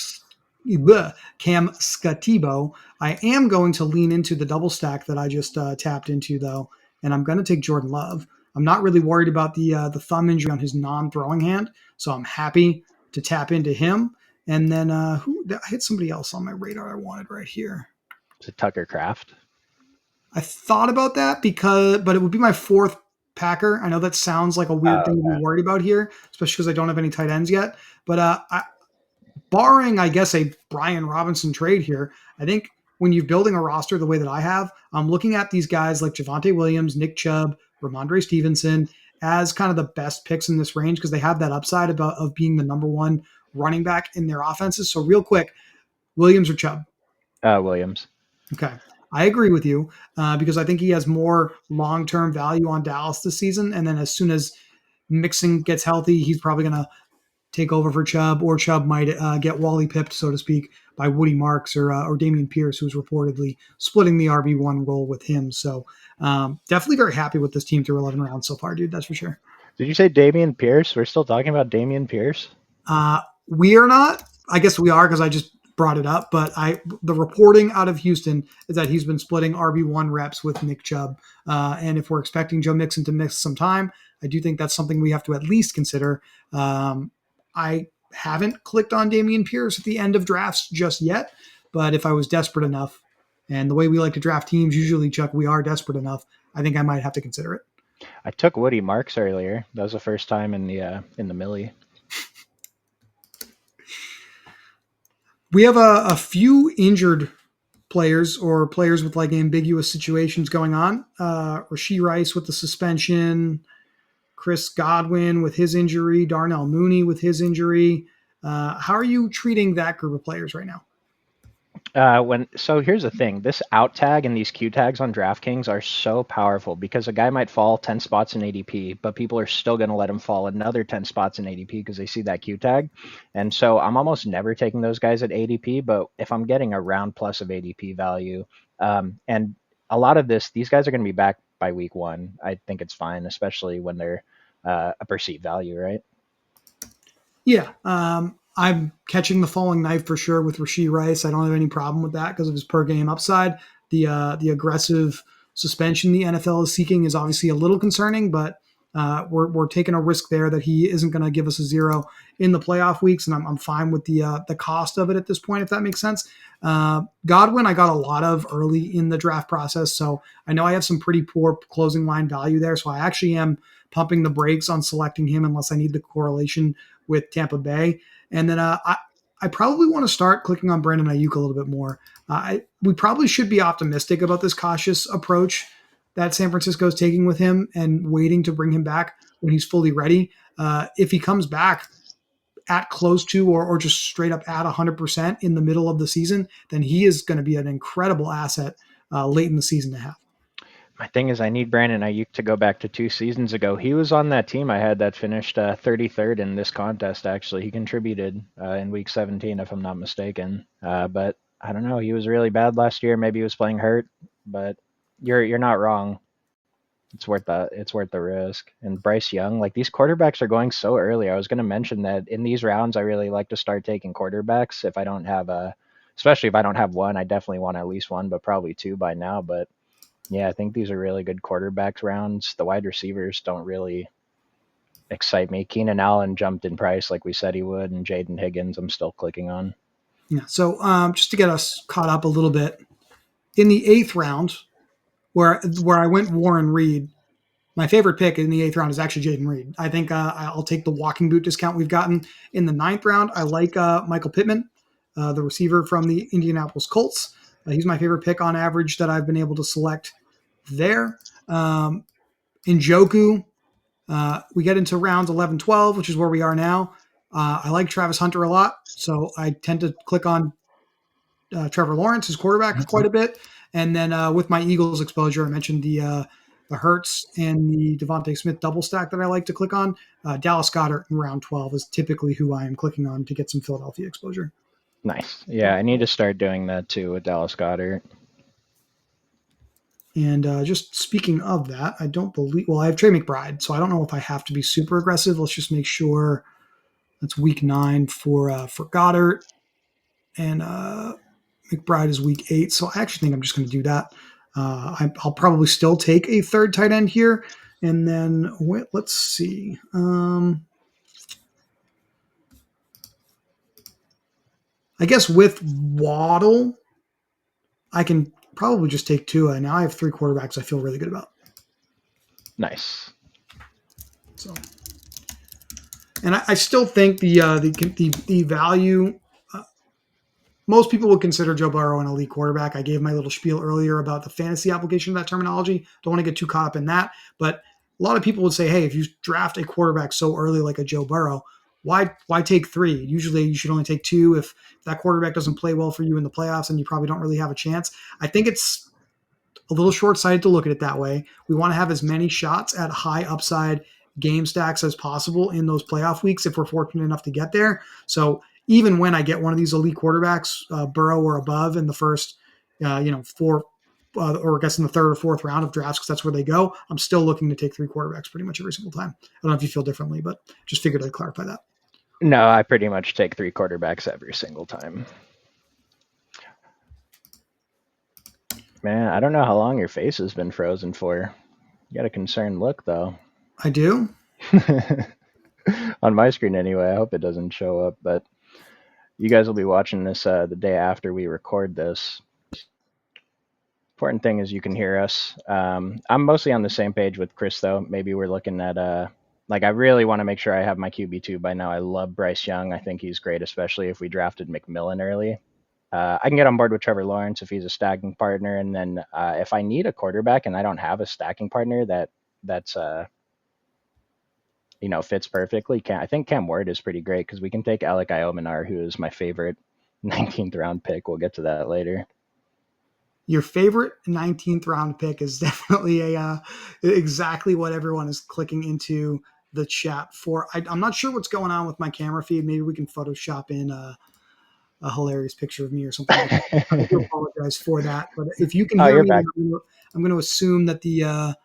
Scatibo. I am going to lean into the double stack that I just tapped into, though, and I'm going to take Jordan Love. I'm not really worried about the thumb injury on his non-throwing hand, so I'm happy to tap into him. And then I hit somebody else on my radar I wanted right here. Is it Tucker Craft? I thought about that but it would be my fourth Packer. I know that sounds like a weird thing to be worried about here, especially because I don't have any tight ends yet. But barring, I guess, a Brian Robinson trade here, I think when you're building a roster the way that I have, I'm looking at these guys like Javonte Williams, Nick Chubb, Ramondre Stevenson as kind of the best picks in this range because they have that upside of being the number one running back in their offenses. So real quick, Williams or Chubb? Williams. Okay. I agree with you because I think he has more long term value on Dallas this season. And then as soon as Mixon gets healthy, he's probably going to take over for Chubb, or Chubb might get Wally pipped, so to speak, by Woody Marks or Damian Pierce, who's reportedly splitting the RB1 role with him. So definitely very happy with this team through 11 rounds so far, dude. That's for sure. Did you say Damian Pierce? We're still talking about Damian Pierce? We are not. I guess we are because I just brought it up. But the reporting out of Houston is that he's been splitting RB1 reps with Nick Chubb. And if we're expecting Joe Mixon to miss some time, I do think that's something we have to at least consider. I haven't clicked on Damian Pierce at the end of drafts just yet. But if I was desperate enough, and the way we like to draft teams, usually, Chuck, we are desperate enough, I think I might have to consider it. I took Woody Marks earlier. That was the first time in the Millie. We have a few injured players or players with like ambiguous situations going on. Rashee Rice with the suspension, Chris Godwin with his injury, Darnell Mooney with his injury. How are you treating that group of players right now? So here's the thing: this out tag and these Q tags on DraftKings are so powerful because a guy might fall 10 spots in ADP, but people are still going to let him fall another 10 spots in ADP because they see that Q tag. And so I'm almost never taking those guys at ADP, but if I'm getting a round plus of ADP value, and a lot of these guys are going to be back by week 1. I think it's fine, especially when they're a perceived value, right? Yeah. I'm catching the falling knife for sure with Rashee Rice. I don't have any problem with that because of his per game upside. The aggressive suspension the NFL is seeking is obviously a little concerning, but we're taking a risk there that he isn't going to give us a zero in the playoff weeks, and I'm fine with the cost of it at this point, if that makes sense. Godwin, I got a lot of early in the draft process, so I know I have some pretty poor closing line value there. So I actually am pumping the brakes on selecting him unless I need the correlation with Tampa Bay. And then I probably want to start clicking on Brandon Ayuk a little bit more. We probably should be optimistic about this cautious approach that San Francisco is taking with him and waiting to bring him back when he's fully ready. If he comes back at close to or just straight up at 100% in the middle of the season, then he is going to be an incredible asset late in the season to have. My thing is, I need Brandon Ayuk to go back to 2 seasons ago. He was on that team I had that finished 33rd in this contest. Actually, he contributed in week 17, if I'm not mistaken. But I don't know. He was really bad last year. Maybe he was playing hurt. But you're not wrong. It's worth the risk. And Bryce Young, like these quarterbacks are going so early. I was going to mention that in these rounds, I really like to start taking quarterbacks if I don't have especially if I don't have one. I definitely want at least one, but probably two by now. But yeah, I think these are really good quarterbacks rounds. The wide receivers don't really excite me. Keenan Allen jumped in price like we said he would, and Jaden Higgins I'm still clicking on. Yeah. So just to get us caught up a little bit, in the 8th round, where I went Warren Reed, my favorite pick in the 8th round is actually Jaden Reed. I think I'll take the walking boot discount we've gotten. In the 9th round, I like Michael Pittman, the receiver from the Indianapolis Colts. He's my favorite pick on average that I've been able to select there. Njoku, we get into rounds 11, 12, which is where we are now. I like Travis Hunter a lot, so I tend to click on Trevor Lawrence, his quarterback, quite a bit. And then with my Eagles exposure, I mentioned the Hurts and the Devontae Smith double stack that I like to click on. Dallas Goedert in round 12 is typically who I am clicking on to get some Philadelphia exposure. Nice. Yeah, I need to start doing that too with Dallas Goedert. And just speaking of that, I don't believe. Well, I have Trey McBride, so I don't know if I have to be super aggressive. Let's just make sure that's week 9 for Goddard, and McBride is week 8. So I actually think I'm just going to do that. I'll probably still take a third tight end here, and then let's see. I guess with Waddle, I can probably just take Tua. Now I have 3 quarterbacks I feel really good about. Nice. So, and I still think the value most people would consider Joe Burrow an elite quarterback. I gave my little spiel earlier about the fantasy application of that terminology. Don't want to get too caught up in that. But a lot of people would say, hey, if you draft a quarterback so early like a Joe Burrow, why take three? Usually you should only take two. If that quarterback doesn't play well for you in the playoffs, and you probably don't really have a chance. I think it's a little short-sighted to look at it that way. We want to have as many shots at high upside game stacks as possible in those playoff weeks if we're fortunate enough to get there. So even when I get one of these elite quarterbacks, Burrow or above in the first, four, or I guess in the third or fourth round of drafts, because that's where they go, I'm still looking to take three quarterbacks pretty much every single time. I don't know if you feel differently, but just figured I'd clarify that. No, I pretty much take three quarterbacks every single time. Man, I don't know how long your face has been frozen for. You got a concerned look, though. I do. On my screen, anyway. I hope it doesn't show up, but you guys will be watching this the day after we record this. Important thing is you can hear us. I'm mostly on the same page with Chris, though. Maybe we're looking at like I really want to make sure I have my QB2 by now. I love Bryce Young. I think he's great, especially if we drafted McMillan early. I can get on board with Trevor Lawrence if he's a stacking partner, and then if I need a quarterback and I don't have a stacking partner that's fits perfectly, I think Cam Ward is pretty great because we can take Alec Iominar, who is my favorite 19th round pick. We'll get to that later. Your favorite 19th round pick is definitely exactly what everyone is clicking into the chat for. I'm not sure what's going on with my camera feed. Maybe we can Photoshop in a hilarious picture of me or something like that. I do apologize for that. But if you can Oh, hear you're me, back. I'm going to assume that the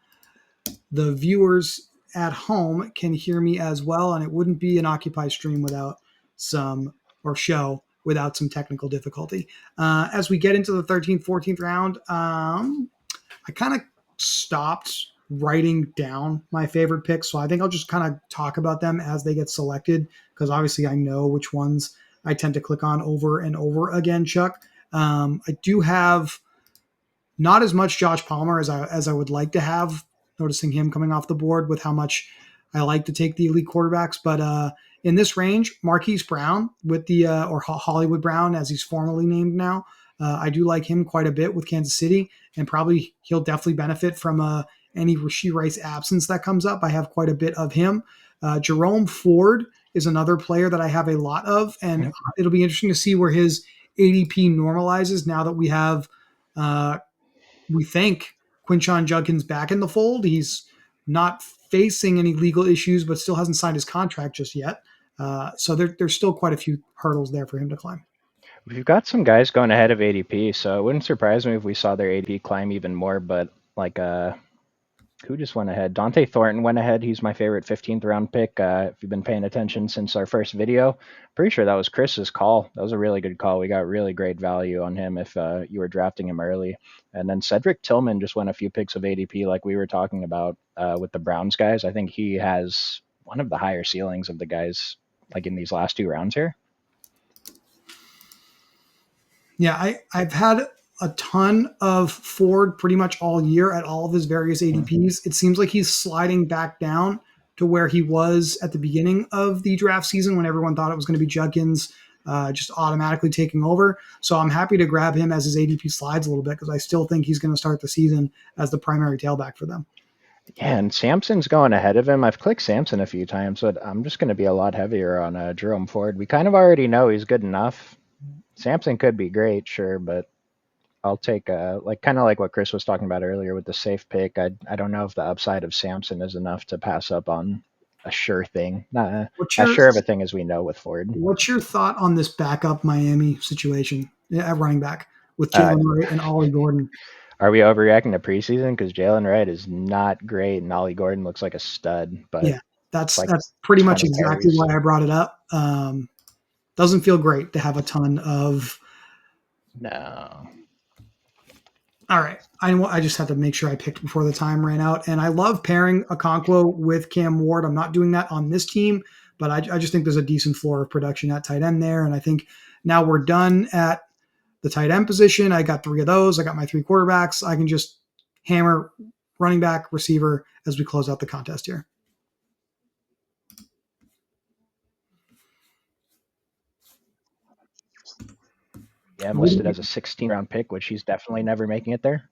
viewers at home can hear me as well, and it wouldn't be an Occupy stream without some or show without some technical difficulty. As we get into the 13th, 14th round, I kind of stopped writing down my favorite picks, so I think I'll just kind of talk about them as they get selected, because obviously I know which ones I tend to click on over and over again, Chuck. I do have not as much Josh Palmer as I would like to have, noticing him coming off the board with how much I like to take the elite quarterbacks. But in this range, Marquise Brown with the or Hollywood Brown, as he's formally named now, I do like him quite a bit with Kansas City, and probably he'll definitely benefit from any Rashee Rice absence that comes up. I have quite a bit of him. Jerome Ford is another player that I have a lot of, and it'll be interesting to see where his ADP normalizes now that we have we think Quinshon Judkins back in the fold. He's not facing any legal issues, but still hasn't signed his contract just yet. So there's still quite a few hurdles there for him to climb. We've got some guys going ahead of ADP, so it wouldn't surprise me if we saw their ADP climb even more. But like, who just went ahead? Dante Thornton went ahead. He's my favorite 15th round pick. If you've been paying attention since our first video, pretty sure that was Chris's call. That was a really good call. We got really great value on him if you were drafting him early. And then Cedric Tillman just went a few picks of ADP, like we were talking about with the Browns guys. I think he has one of the higher ceilings of the guys like in these last two rounds here. Yeah, I've had a ton of Ford pretty much all year at all of his various ADPs. It seems like he's sliding back down to where he was at the beginning of the draft season when everyone thought it was going to be Judkins just automatically taking over. So I'm happy to grab him as his ADP slides a little bit, because I still think he's going to start the season as the primary tailback for them. Yeah, and Samson's going ahead of him. I've clicked Samson a few times, but I'm just going to be a lot heavier on Jerome Ford. We kind of already know he's good enough. Samson could be great, sure, but I'll take like kind of like what Chris was talking about earlier with the safe pick. I don't know if the upside of Samson is enough to pass up on a sure thing. Not What's as your sure of a thing as we know with Ford. what's your thought on this backup Miami situation at running back with Uh, Jalen Wright and Ollie Gordon? are we overreacting to preseason? Because Jalen Wright is not great, and Ollie Gordon looks like a stud, but Yeah, it's that's like that's pretty much 20 exactly carries. why I brought it up. Doesn't feel great to have a ton of. No. All right, I just had to make sure I picked before the time ran out, and I love pairing Okonkwo with Cam Ward. I'm not doing that on this team, but I just think there's a decent floor of production at tight end there, and I think now we're done at the tight end position. I got three of those. I got my three quarterbacks. I can just hammer running back, receiver as we close out the contest here. I'm listed as a 16th round pick, which he's definitely never making it there.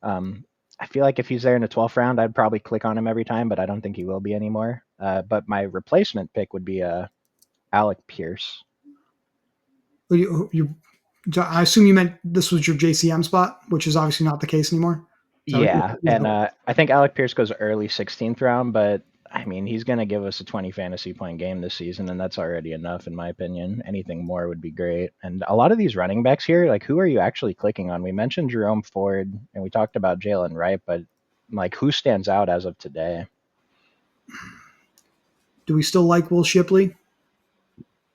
I feel like if he's there in the 12th round, I'd probably click on him every time, but I don't think he will be anymore. But my replacement pick would be Alec Pierce. I assume you meant this was your JCM spot, which is obviously not the case anymore. So Yeah, yeah, and I think Alec Pierce goes early 16th round, but I mean he's going to give us a 20 fantasy point game this season, and that's already enough in my opinion. Anything more would be great. And a lot of these running backs here, like who are you actually clicking on? We mentioned Jerome Ford, and we talked about Jalen Wright, but like who stands out as of today? do we still like Will Shipley?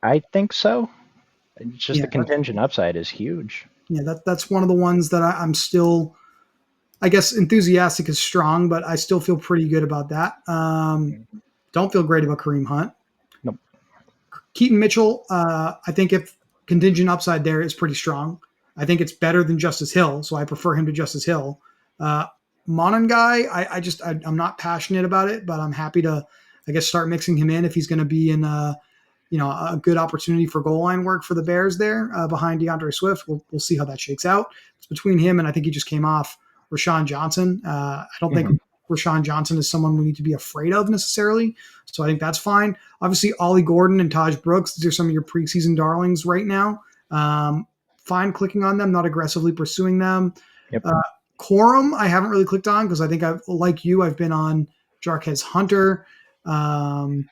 I think so. It's just Yeah, the contingent upside is huge. that's one of the ones that I'm still, I guess, enthusiastic is strong, but I still feel pretty good about that. Don't feel great about Kareem Hunt. Nope. Keaton Mitchell, I think if contingent upside there is pretty strong. I think it's better than Justice Hill, so I prefer him to Justice Hill. Uh, Monon guy, I'm not passionate about it, but I'm happy to, I guess, start mixing him in if he's going to be in a good opportunity for goal line work for the Bears there behind DeAndre Swift. We'll see how that shakes out. It's between him and I think he just came off Rashawn Johnson. I don't think Mm-hmm. Rashawn Johnson is someone we need to be afraid of necessarily. So I think that's fine. Obviously, Ollie Gordon and Taj Brooks, these are some of your preseason darlings right now. Fine clicking on them, not aggressively pursuing them. Yep. Uh, Quorum, I haven't really clicked on because I think like you, I've been on Jarquez Hunter. Um,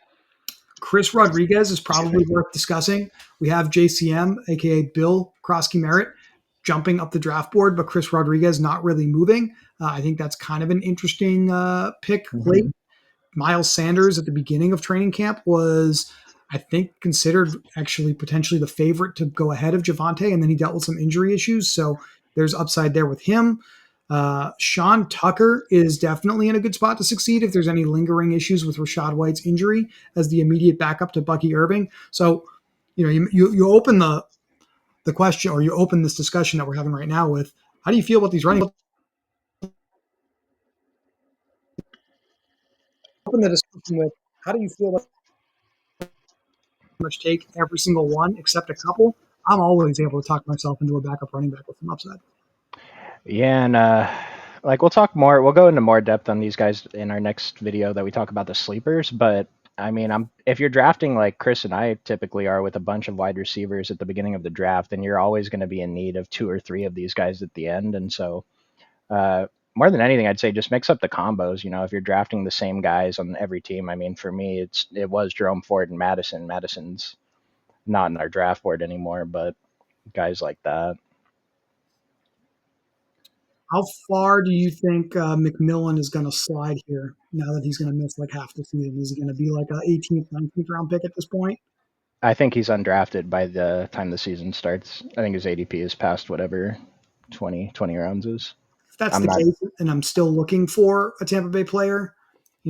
Chris Rodriguez is probably worth discussing. We have JCM, aka Bill Krosky Merritt, jumping up the draft board, but Chris Rodriguez not really moving. I think that's kind of an interesting pick Mm-hmm. late. Miles Sanders at the beginning of training camp was, I think, considered actually potentially the favorite to go ahead of Javante, and then he dealt with some injury issues. So there's upside there with him. Sean Tucker is definitely in a good spot to succeed if there's any lingering issues with Rashad White's injury as the immediate backup to Bucky Irving. So, you open the question, or you open this discussion that we're having right now with how do you feel about these running? Open the discussion with how do you feel about much take every single one except a couple. I'm always able to talk myself into a backup running back with some upside. Yeah, and like we'll talk more. We'll go into more depth on these guys in our next video that we talk about the sleepers. But I mean, if you're drafting like Chris and I typically are with a bunch of wide receivers at the beginning of the draft, then you're always going to be in need of two or three of these guys at the end. And so, uh, more than anything, I'd say just mix up the combos. You know, if you're drafting the same guys on every team, I mean, for me, it was Jerome Ford and Madison. Madison's not in our draft board anymore, but guys like that. How far do you think McMillan is going to slide here now that he's going to miss like half the season? Is he going to be like an 18th, 19th round pick at this point? I think he's undrafted by the time the season starts. I think his ADP is past whatever 20 rounds is. If that's I'm the not. case, and I'm still looking for a Tampa Bay player,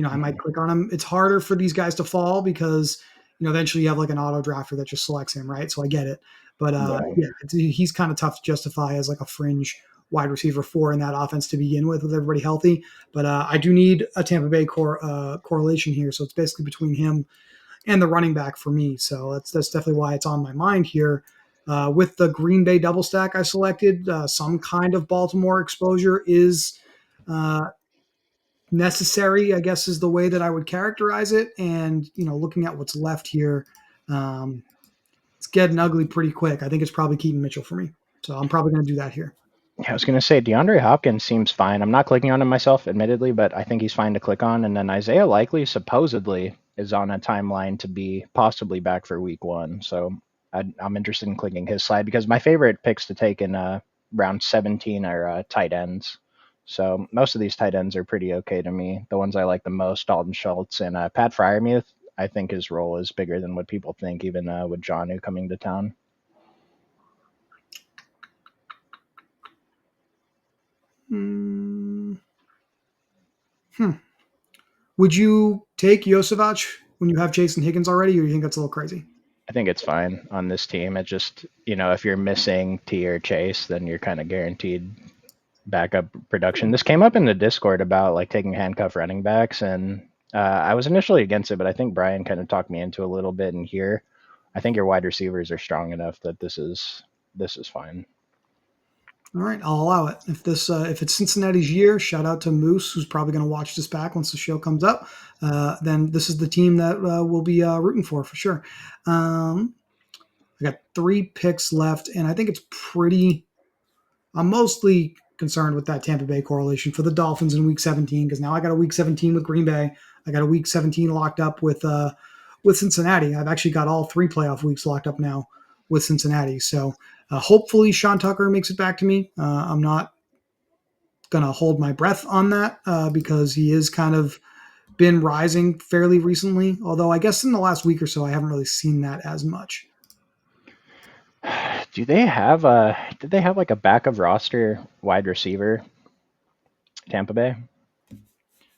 I might Mhm. click on him. It's harder for these guys to fall because eventually you have like an auto drafter that just selects him, right? So I get it, but Yeah. yeah, he's kind of tough to justify as like a fringe wide receiver four in that offense to begin with everybody healthy. But I do need a Tampa Bay correlation here, so it's basically between him and the running back for me. So that's definitely why it's on my mind here. With the Green Bay double stack I selected, some kind of Baltimore exposure is uh, necessary, I guess, is the way that I would characterize it. And looking at what's left here, um, it's getting ugly pretty quick. I think it's probably Keaton Mitchell for me. So I'm probably going to do that here. Yeah, I was gonna say DeAndre Hopkins seems fine. I'm not clicking on him myself, admittedly, but I think he's fine to click on. And then Isaiah Likely supposedly is on a timeline to be possibly back for Week 1. So I'm interested in clicking his slide because my favorite picks to take in round 17 are tight ends. So most of these tight ends are pretty okay to me. The ones I like the most, Dalton Schultz and Pat Fryermuth. I think his role is bigger than what people think, even with Johnu coming to town. Hmm. Hmm. Would you take Yosevich when you have Jason Higgins already, or do you think that's a little crazy? I think it's fine on this team. It just, if you're missing T or Chase, then you're kind of guaranteed backup production. This came up in the Discord about like taking handcuff running backs, and I was initially against it, but I think Brian kind of talked me into a little bit. And here, I think your wide receivers are strong enough that this is fine. All right, I'll allow it. If it's Cincinnati's year, shout out to Moose, who's probably going to watch this back once the show comes up. Then this is the team that we'll be rooting for sure. Um, I got 3 picks left, and I think it's pretty. I'm mostly concerned with that Tampa Bay correlation for the Dolphins in Week 17 because now I got a Week 17 with Green Bay. I got a Week 17 locked up with Cincinnati. I've actually got all 3 playoff weeks locked up now with Cincinnati. So hopefully Sean Tucker makes it back to me. I'm not gonna hold my breath on that because he is kind of been rising fairly recently. Although I guess in the last week or so I haven't really seen that as much. Do they have did they have like a back of roster wide receiver, Tampa Bay?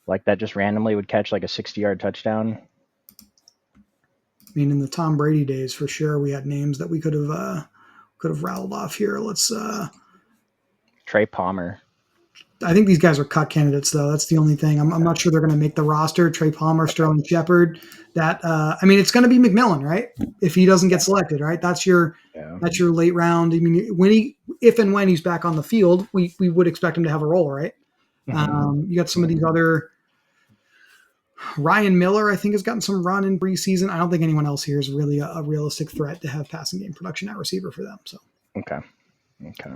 Like that just randomly would catch like a 60-yard touchdown? I mean, in the Tom Brady days, for sure, we had names that we could have rattled off here. Let's. Trey Palmer. I think these guys are cut candidates, though. That's the only thing. I'm not sure they're going to make the roster. Trey Palmer, Sterling Shepard. That I mean, it's going to be McMillan, right? If he doesn't get selected, right? That's your Yeah. late round. I mean, if and when he's back on the field, we would expect him to have a role, right? You got some of these other. Ryan Miller, I think, has gotten some run in preseason. I don't think anyone else here is really a realistic threat to have passing game production at receiver for them. So Okay. Okay.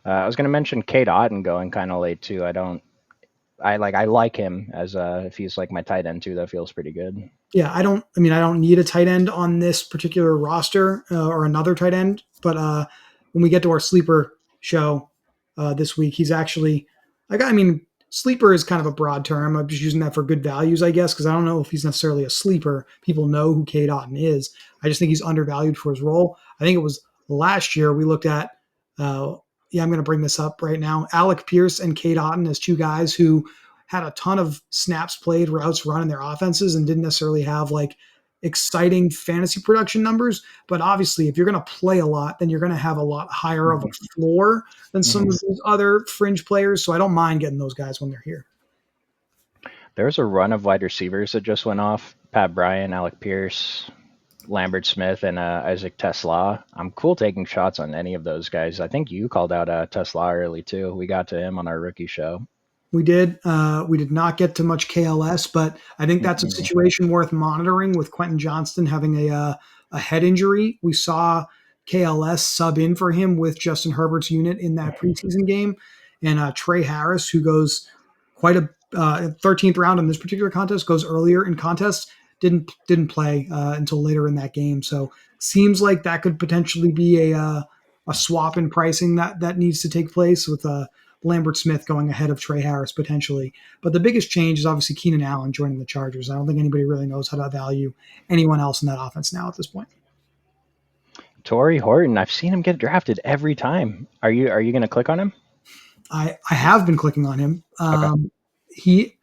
I was going to mention Kate Otten going kind of late too. I like him as if he's like my tight end too. That feels pretty good. yeah, I don't. I mean, I don't need a tight end on this particular roster or another tight end. But when we get to our sleeper show this week, he's actually. I mean, sleeper is kind of a broad term. I'm just using that for good values, I guess, because I don't know if he's necessarily a sleeper. People know who Cade Otton is. I just think he's undervalued for his role. I think it was last year we looked at. Yeah, I'm going to bring this up right now. Alec Pierce and Cade Otton as 2 guys who had a ton of snaps played, routes run in their offenses, and didn't necessarily have like exciting fantasy production numbers. But obviously, if you're going to play a lot, then you're going to have a lot higher of a floor than some of these other fringe players. So I don't mind getting those guys when they're here. There's a run of wide receivers that just went off. Pat Bryant, Alec Pierce, Lambert Smith, and Isaac Tesla. I'm cool taking shots on any of those guys. I think you called out Tesla early too. We got to him on our rookie show. We did. We did not get to much KLS, but I think that's a situation worth monitoring with Quentin Johnston having a head injury. We saw KLS sub in for him with Justin Herbert's unit in that preseason game, and Trey Harris, who goes quite a 13th round in this particular contest, goes earlier in contests, didn't play until later in that game. So seems like that could potentially be a swap in pricing that needs to take place with Lambert Smith going ahead of Trey Harris potentially. But the biggest change is obviously Keenan Allen joining the Chargers. I don't think anybody really knows how to value anyone else in that offense now at this point. Torrey Horton, I've seen him get drafted every time. Are you going to click on him? I have been clicking on him. Okay.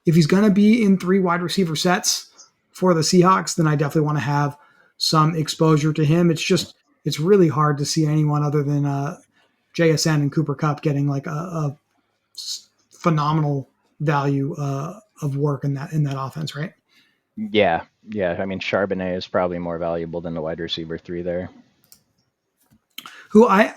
If he's going to be in 3 wide receiver sets for the Seahawks, then I definitely want to have some exposure to him. It's really hard to see anyone other than JSN and Cooper Kupp getting like a phenomenal value of work in that offense, right? Yeah. I mean, Charbonnet is probably more valuable than the wide receiver 3 there. Who I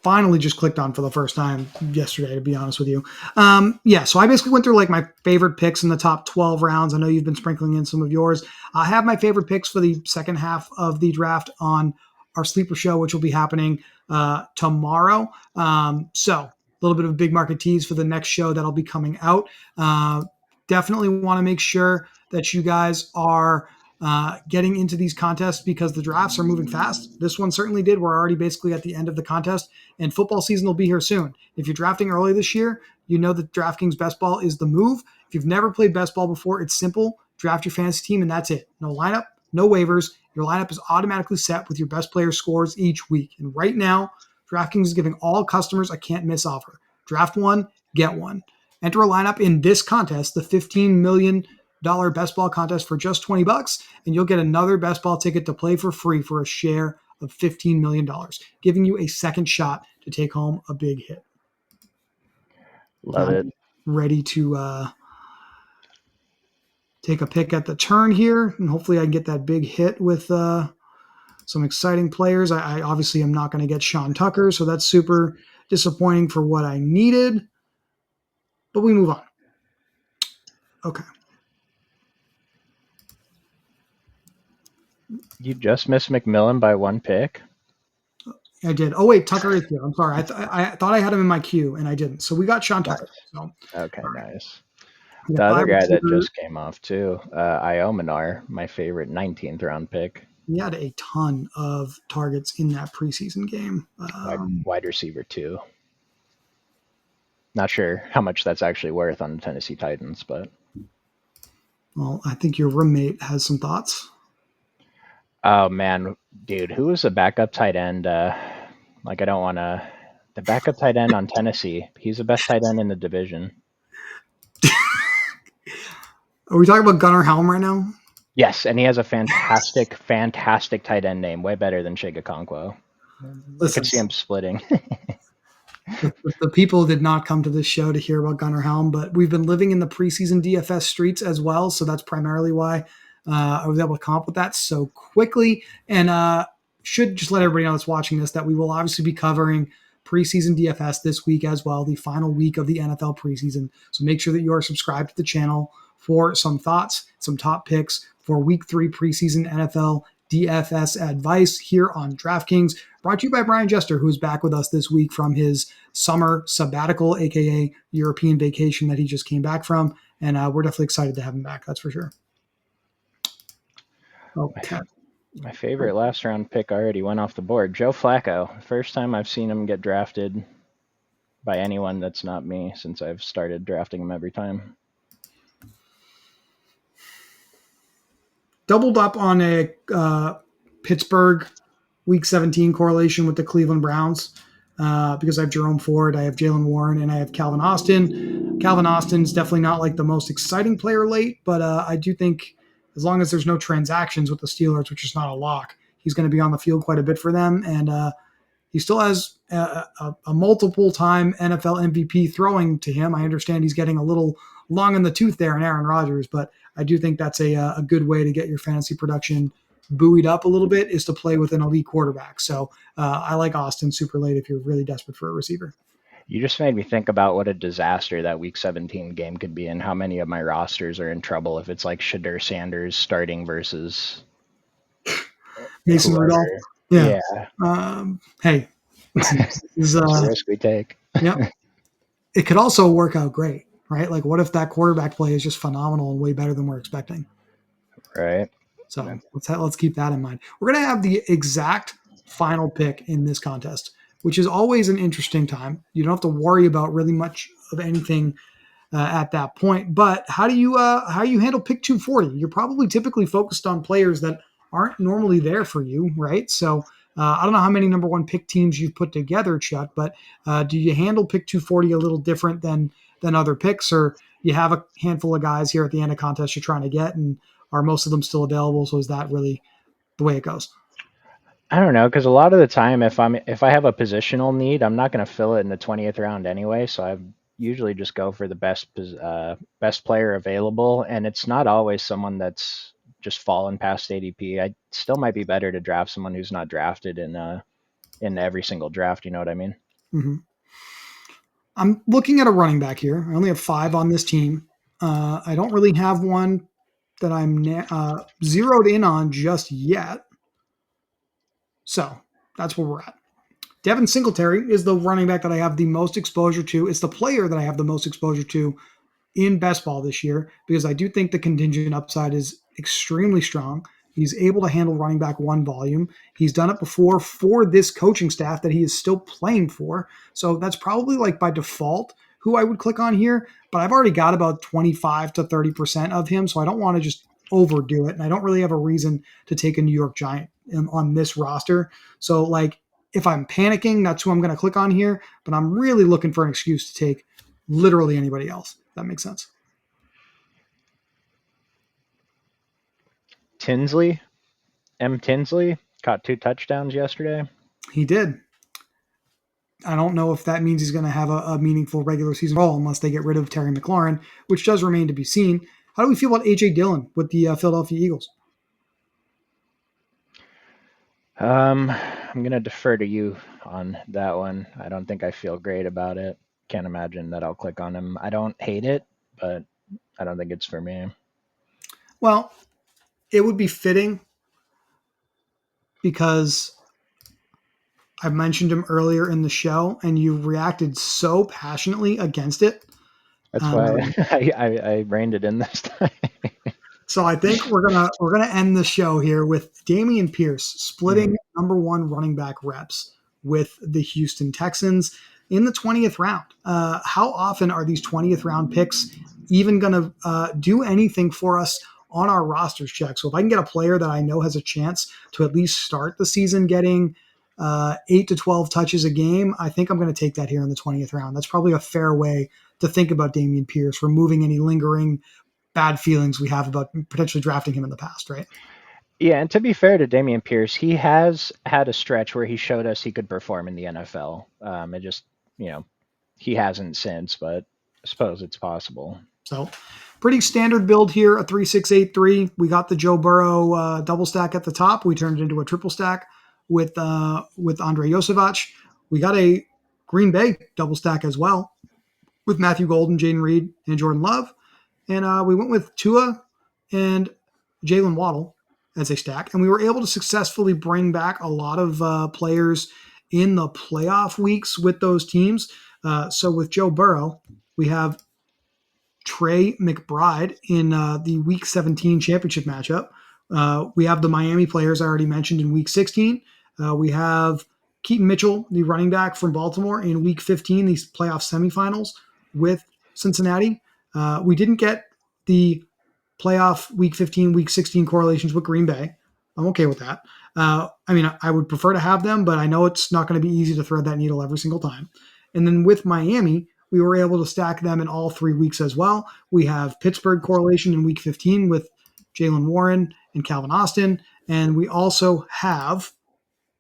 finally just clicked on for the first time yesterday, to be honest with you. So I basically went through like my favorite picks in the top 12 rounds. I know you've been sprinkling in some of yours. I have my favorite picks for the second half of the draft on our sleeper show, which will be happening tomorrow. So a little bit of a big market tease for the next show that'll be coming out. Definitely want to make sure that you guys are getting into these contests because the drafts are moving fast. This one certainly did. We're already basically at the end of the contest, and football season will be here soon. If you're drafting early this year, you know that DraftKings Best Ball is the move. If you've never played Best Ball before, it's simple. Draft your fantasy team, and that's it. No lineup, no waivers. Your lineup is automatically set with your best player scores each week. And right now, DraftKings is giving all customers a can't-miss offer. Draft one, get one. Enter a lineup in this contest, the $15 million best ball contest, for just $20, and you'll get another best ball ticket to play for free for a share of $15 million, giving you a second shot to take home a big hit. Love it. Ready to take a pick at the turn here, and hopefully I can get that big hit with some exciting players. I obviously am not going to get Sean Tucker, so that's super Disappointing for what I needed, but we move on. Okay. You just missed McMillan by one pick. I did. Oh wait, Tucker is here. I'm sorry. I thought I had him in my queue and I didn't. So we got Sean Tucker. Nice. So all Okay, right. nice. We The got other five guy that receivers. just came off too, Iominar, my favorite 19th round pick, He had a ton of targets in that preseason game. wide receiver too. Not sure how much that's actually worth on the Tennessee Titans, but Well, I think your roommate has some thoughts. oh man, dude, who was the backup tight end? Like I don't want to. The backup tight end on Tennessee. He's the best tight end in the division. Are we talking about Gunnar Helm right now? Yes, and he has a fantastic, fantastic tight end name, way better than Chig Okonkwo. I could Listen, see him splitting. the people did not come to this show to hear about Gunnar Helm, but we've been living in the preseason DFS streets as well. So that's primarily why I was able to come up with that so quickly. And should just let everybody know that's watching this that we will obviously be covering preseason DFS this week as well, the final week of the NFL preseason. So make sure that you are subscribed to the channel for some thoughts, some top picks for week 3 preseason NFL DFS advice here on DraftKings. Brought to you by Brian Jester, who is back with us this week from his summer sabbatical, aka European vacation that he just came back from. And we're definitely excited to have him back. That's for sure. Okay. My favorite last round pick already went off the board. Joe Flacco. First time I've seen him get drafted by anyone that's not me since I've started drafting him every time. Doubled up on a Pittsburgh Week 17 correlation with the Cleveland Browns because I have Jerome Ford, I have Jalen Warren, and I have Calvin Austin. Calvin Austin's definitely not like the most exciting player late, but I do think as long as there's no transactions with the Steelers, which is not a lock, he's going to be on the field quite a bit for them. And he still has a multiple-time NFL MVP throwing to him. I understand he's getting a little long in the tooth there in Aaron Rodgers, but I do think that's a good way to get your fantasy production buoyed up a little bit is to play with an elite quarterback. So I like Austin super late if you're really desperate for a receiver. You just made me think about what a disaster that Week 17 game could be and how many of my rosters are in trouble if it's like Shadur Sanders starting versus Mason whoever. Rudolph. Yeah. Yeah. Hey, listen, this is, That's the risk we take. yep. It could also work out great, right? Like, what if that quarterback play is just phenomenal and way better than we're expecting? Right. So let's keep that in mind. We're going to have the exact final pick in this contest, which is always an interesting time. You don't have to worry about really much of anything at that point. But how do you handle pick 240? You're probably typically focused on players that aren't normally there for you, right? So I don't know how many number one pick teams you've put together, Chuck, but do you handle pick 240 a little different than other picks, or you have a handful of guys here at the end of contest you're trying to get, and are most of them still available? So is that really the way it goes? I don't know, because a lot of the time, if I have a positional need, I'm not going to fill it in the 20th round anyway. So I usually just go for the best player available, and it's not always someone that's just fallen past ADP. I still might be better to draft someone who's not drafted in every single draft. You know what I mean? Mm-hmm. I'm looking at a running back here. I only have 5 on this team. I don't really have one that I'm zeroed in on just yet. So that's where we're at. Devin Singletary is the running back that I have the most exposure to. It's the player that I have the most exposure to in best ball this year because I do think the contingent upside is extremely strong. He's able to handle running back one volume. He's done it before for this coaching staff that he is still playing for. So that's probably like by default who I would click on here. But I've already got about 25 to 30% of him. So I don't want to just overdo it. And I don't really have a reason to take a New York Giant on this roster. So, like, if I'm panicking, that's who I'm going to click on here. But I'm really looking for an excuse to take literally anybody else. That makes sense. Tinsley, Tinsley caught 2 touchdowns yesterday. He did. I don't know if that means he's going to have a meaningful regular season role unless they get rid of Terry McLaurin, which does remain to be seen. How do we feel about A.J. Dillon with the Philadelphia Eagles? I'm gonna defer to you on that one. I don't think I feel great about it. Can't imagine that I'll click on him. I don't hate it, but I don't think it's for me. Well, it would be fitting because I mentioned him earlier in the show, and you reacted so passionately against it. That's why Um, I reined it in this time. so I think we're gonna end the show here with Damian Pierce Mhm. splitting number one running back reps with the Houston Texans in the 20th round. How often are these 20th round picks even going to do anything for us on our rosters check? So if I can get a player that I know has a chance to at least start the season getting 8 to 12 touches a game, I think I'm going to take that here in the 20th round. That's probably a fair way to think about Damian Pierce, removing any lingering bad feelings we have about potentially drafting him in the past, right? Yeah, and to be fair to Damian Pierce, he has had a stretch where he showed us he could perform in the NFL. It just, you know, he hasn't since, but I suppose it's possible. So, pretty standard build here, a 3-6-8-3. We got the Joe Burrow double stack at the top. We turned it into a triple stack with Andre Josevac. We got a Green Bay double stack as well with Matthew Golden, Jaden Reed, and Jordan Love. And we went with Tua and Jalen Waddle as a stack. And we were able to successfully bring back a lot of players in the playoff weeks with those teams. So with Joe Burrow, we have Trey McBride in the Week 17 championship matchup. We have the Miami players I already mentioned in Week 16. We have Keaton Mitchell, the running back from Baltimore, in Week 15, these playoff semifinals with Cincinnati. We didn't get the playoff Week 15, Week 16 correlations with Green Bay. I'm okay with that. I mean, I would prefer to have them, but I know it's not going to be easy to thread that needle every single time. And then with Miami, we were able to stack them in all 3 weeks as well. We have Pittsburgh correlation in Week 15 with Jalen Warren and Calvin Austin. And we also have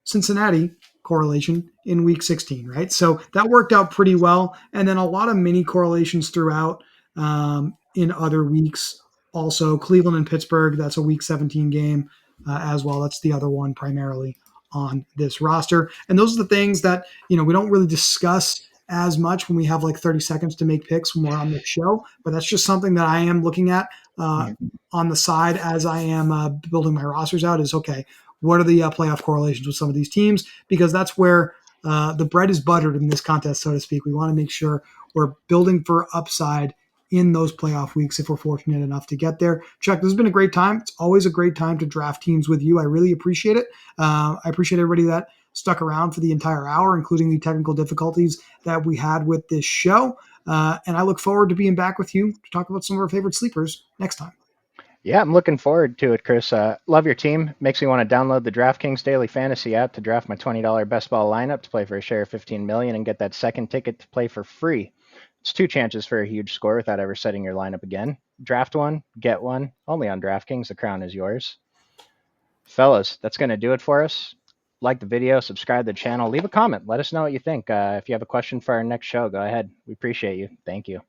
Cincinnati correlation in Week 16, right? So that worked out pretty well. And then a lot of mini correlations throughout in other weeks. Also, Cleveland and Pittsburgh, that's a Week 17 game as well. That's the other one primarily on this roster. And those are the things that, we don't really discuss as much when we have like 30 seconds to make picks when we're on the show. But that's just something that I am looking at on the side as I am building my rosters out is okay, what are the playoff correlations with some of these teams? Because that's where the bread is buttered in this contest, so to speak. We want to make sure we're building for upside in those playoff weeks if we're fortunate enough to get there. Chuck, this has been a great time. It's always a great time to draft teams with you. I really appreciate it. I appreciate everybody that stuck around for the entire hour, including the technical difficulties that we had with this show. And I look forward to being back with you to talk about some of our favorite sleepers next time. Yeah, I'm looking forward to it, Chris. Love your team. Makes me want to download the DraftKings Daily Fantasy app to draft my $20 best ball lineup to play for a share of 15 million and get that second ticket to play for free. It's two chances for a huge score without ever setting your lineup again. Draft one, get one, only on DraftKings. The crown is yours. Fellas, that's going to do it for us. Like the video, subscribe to the channel, leave a comment. Let us know what you think. If you have a question for our next show, go ahead. We appreciate you. Thank you.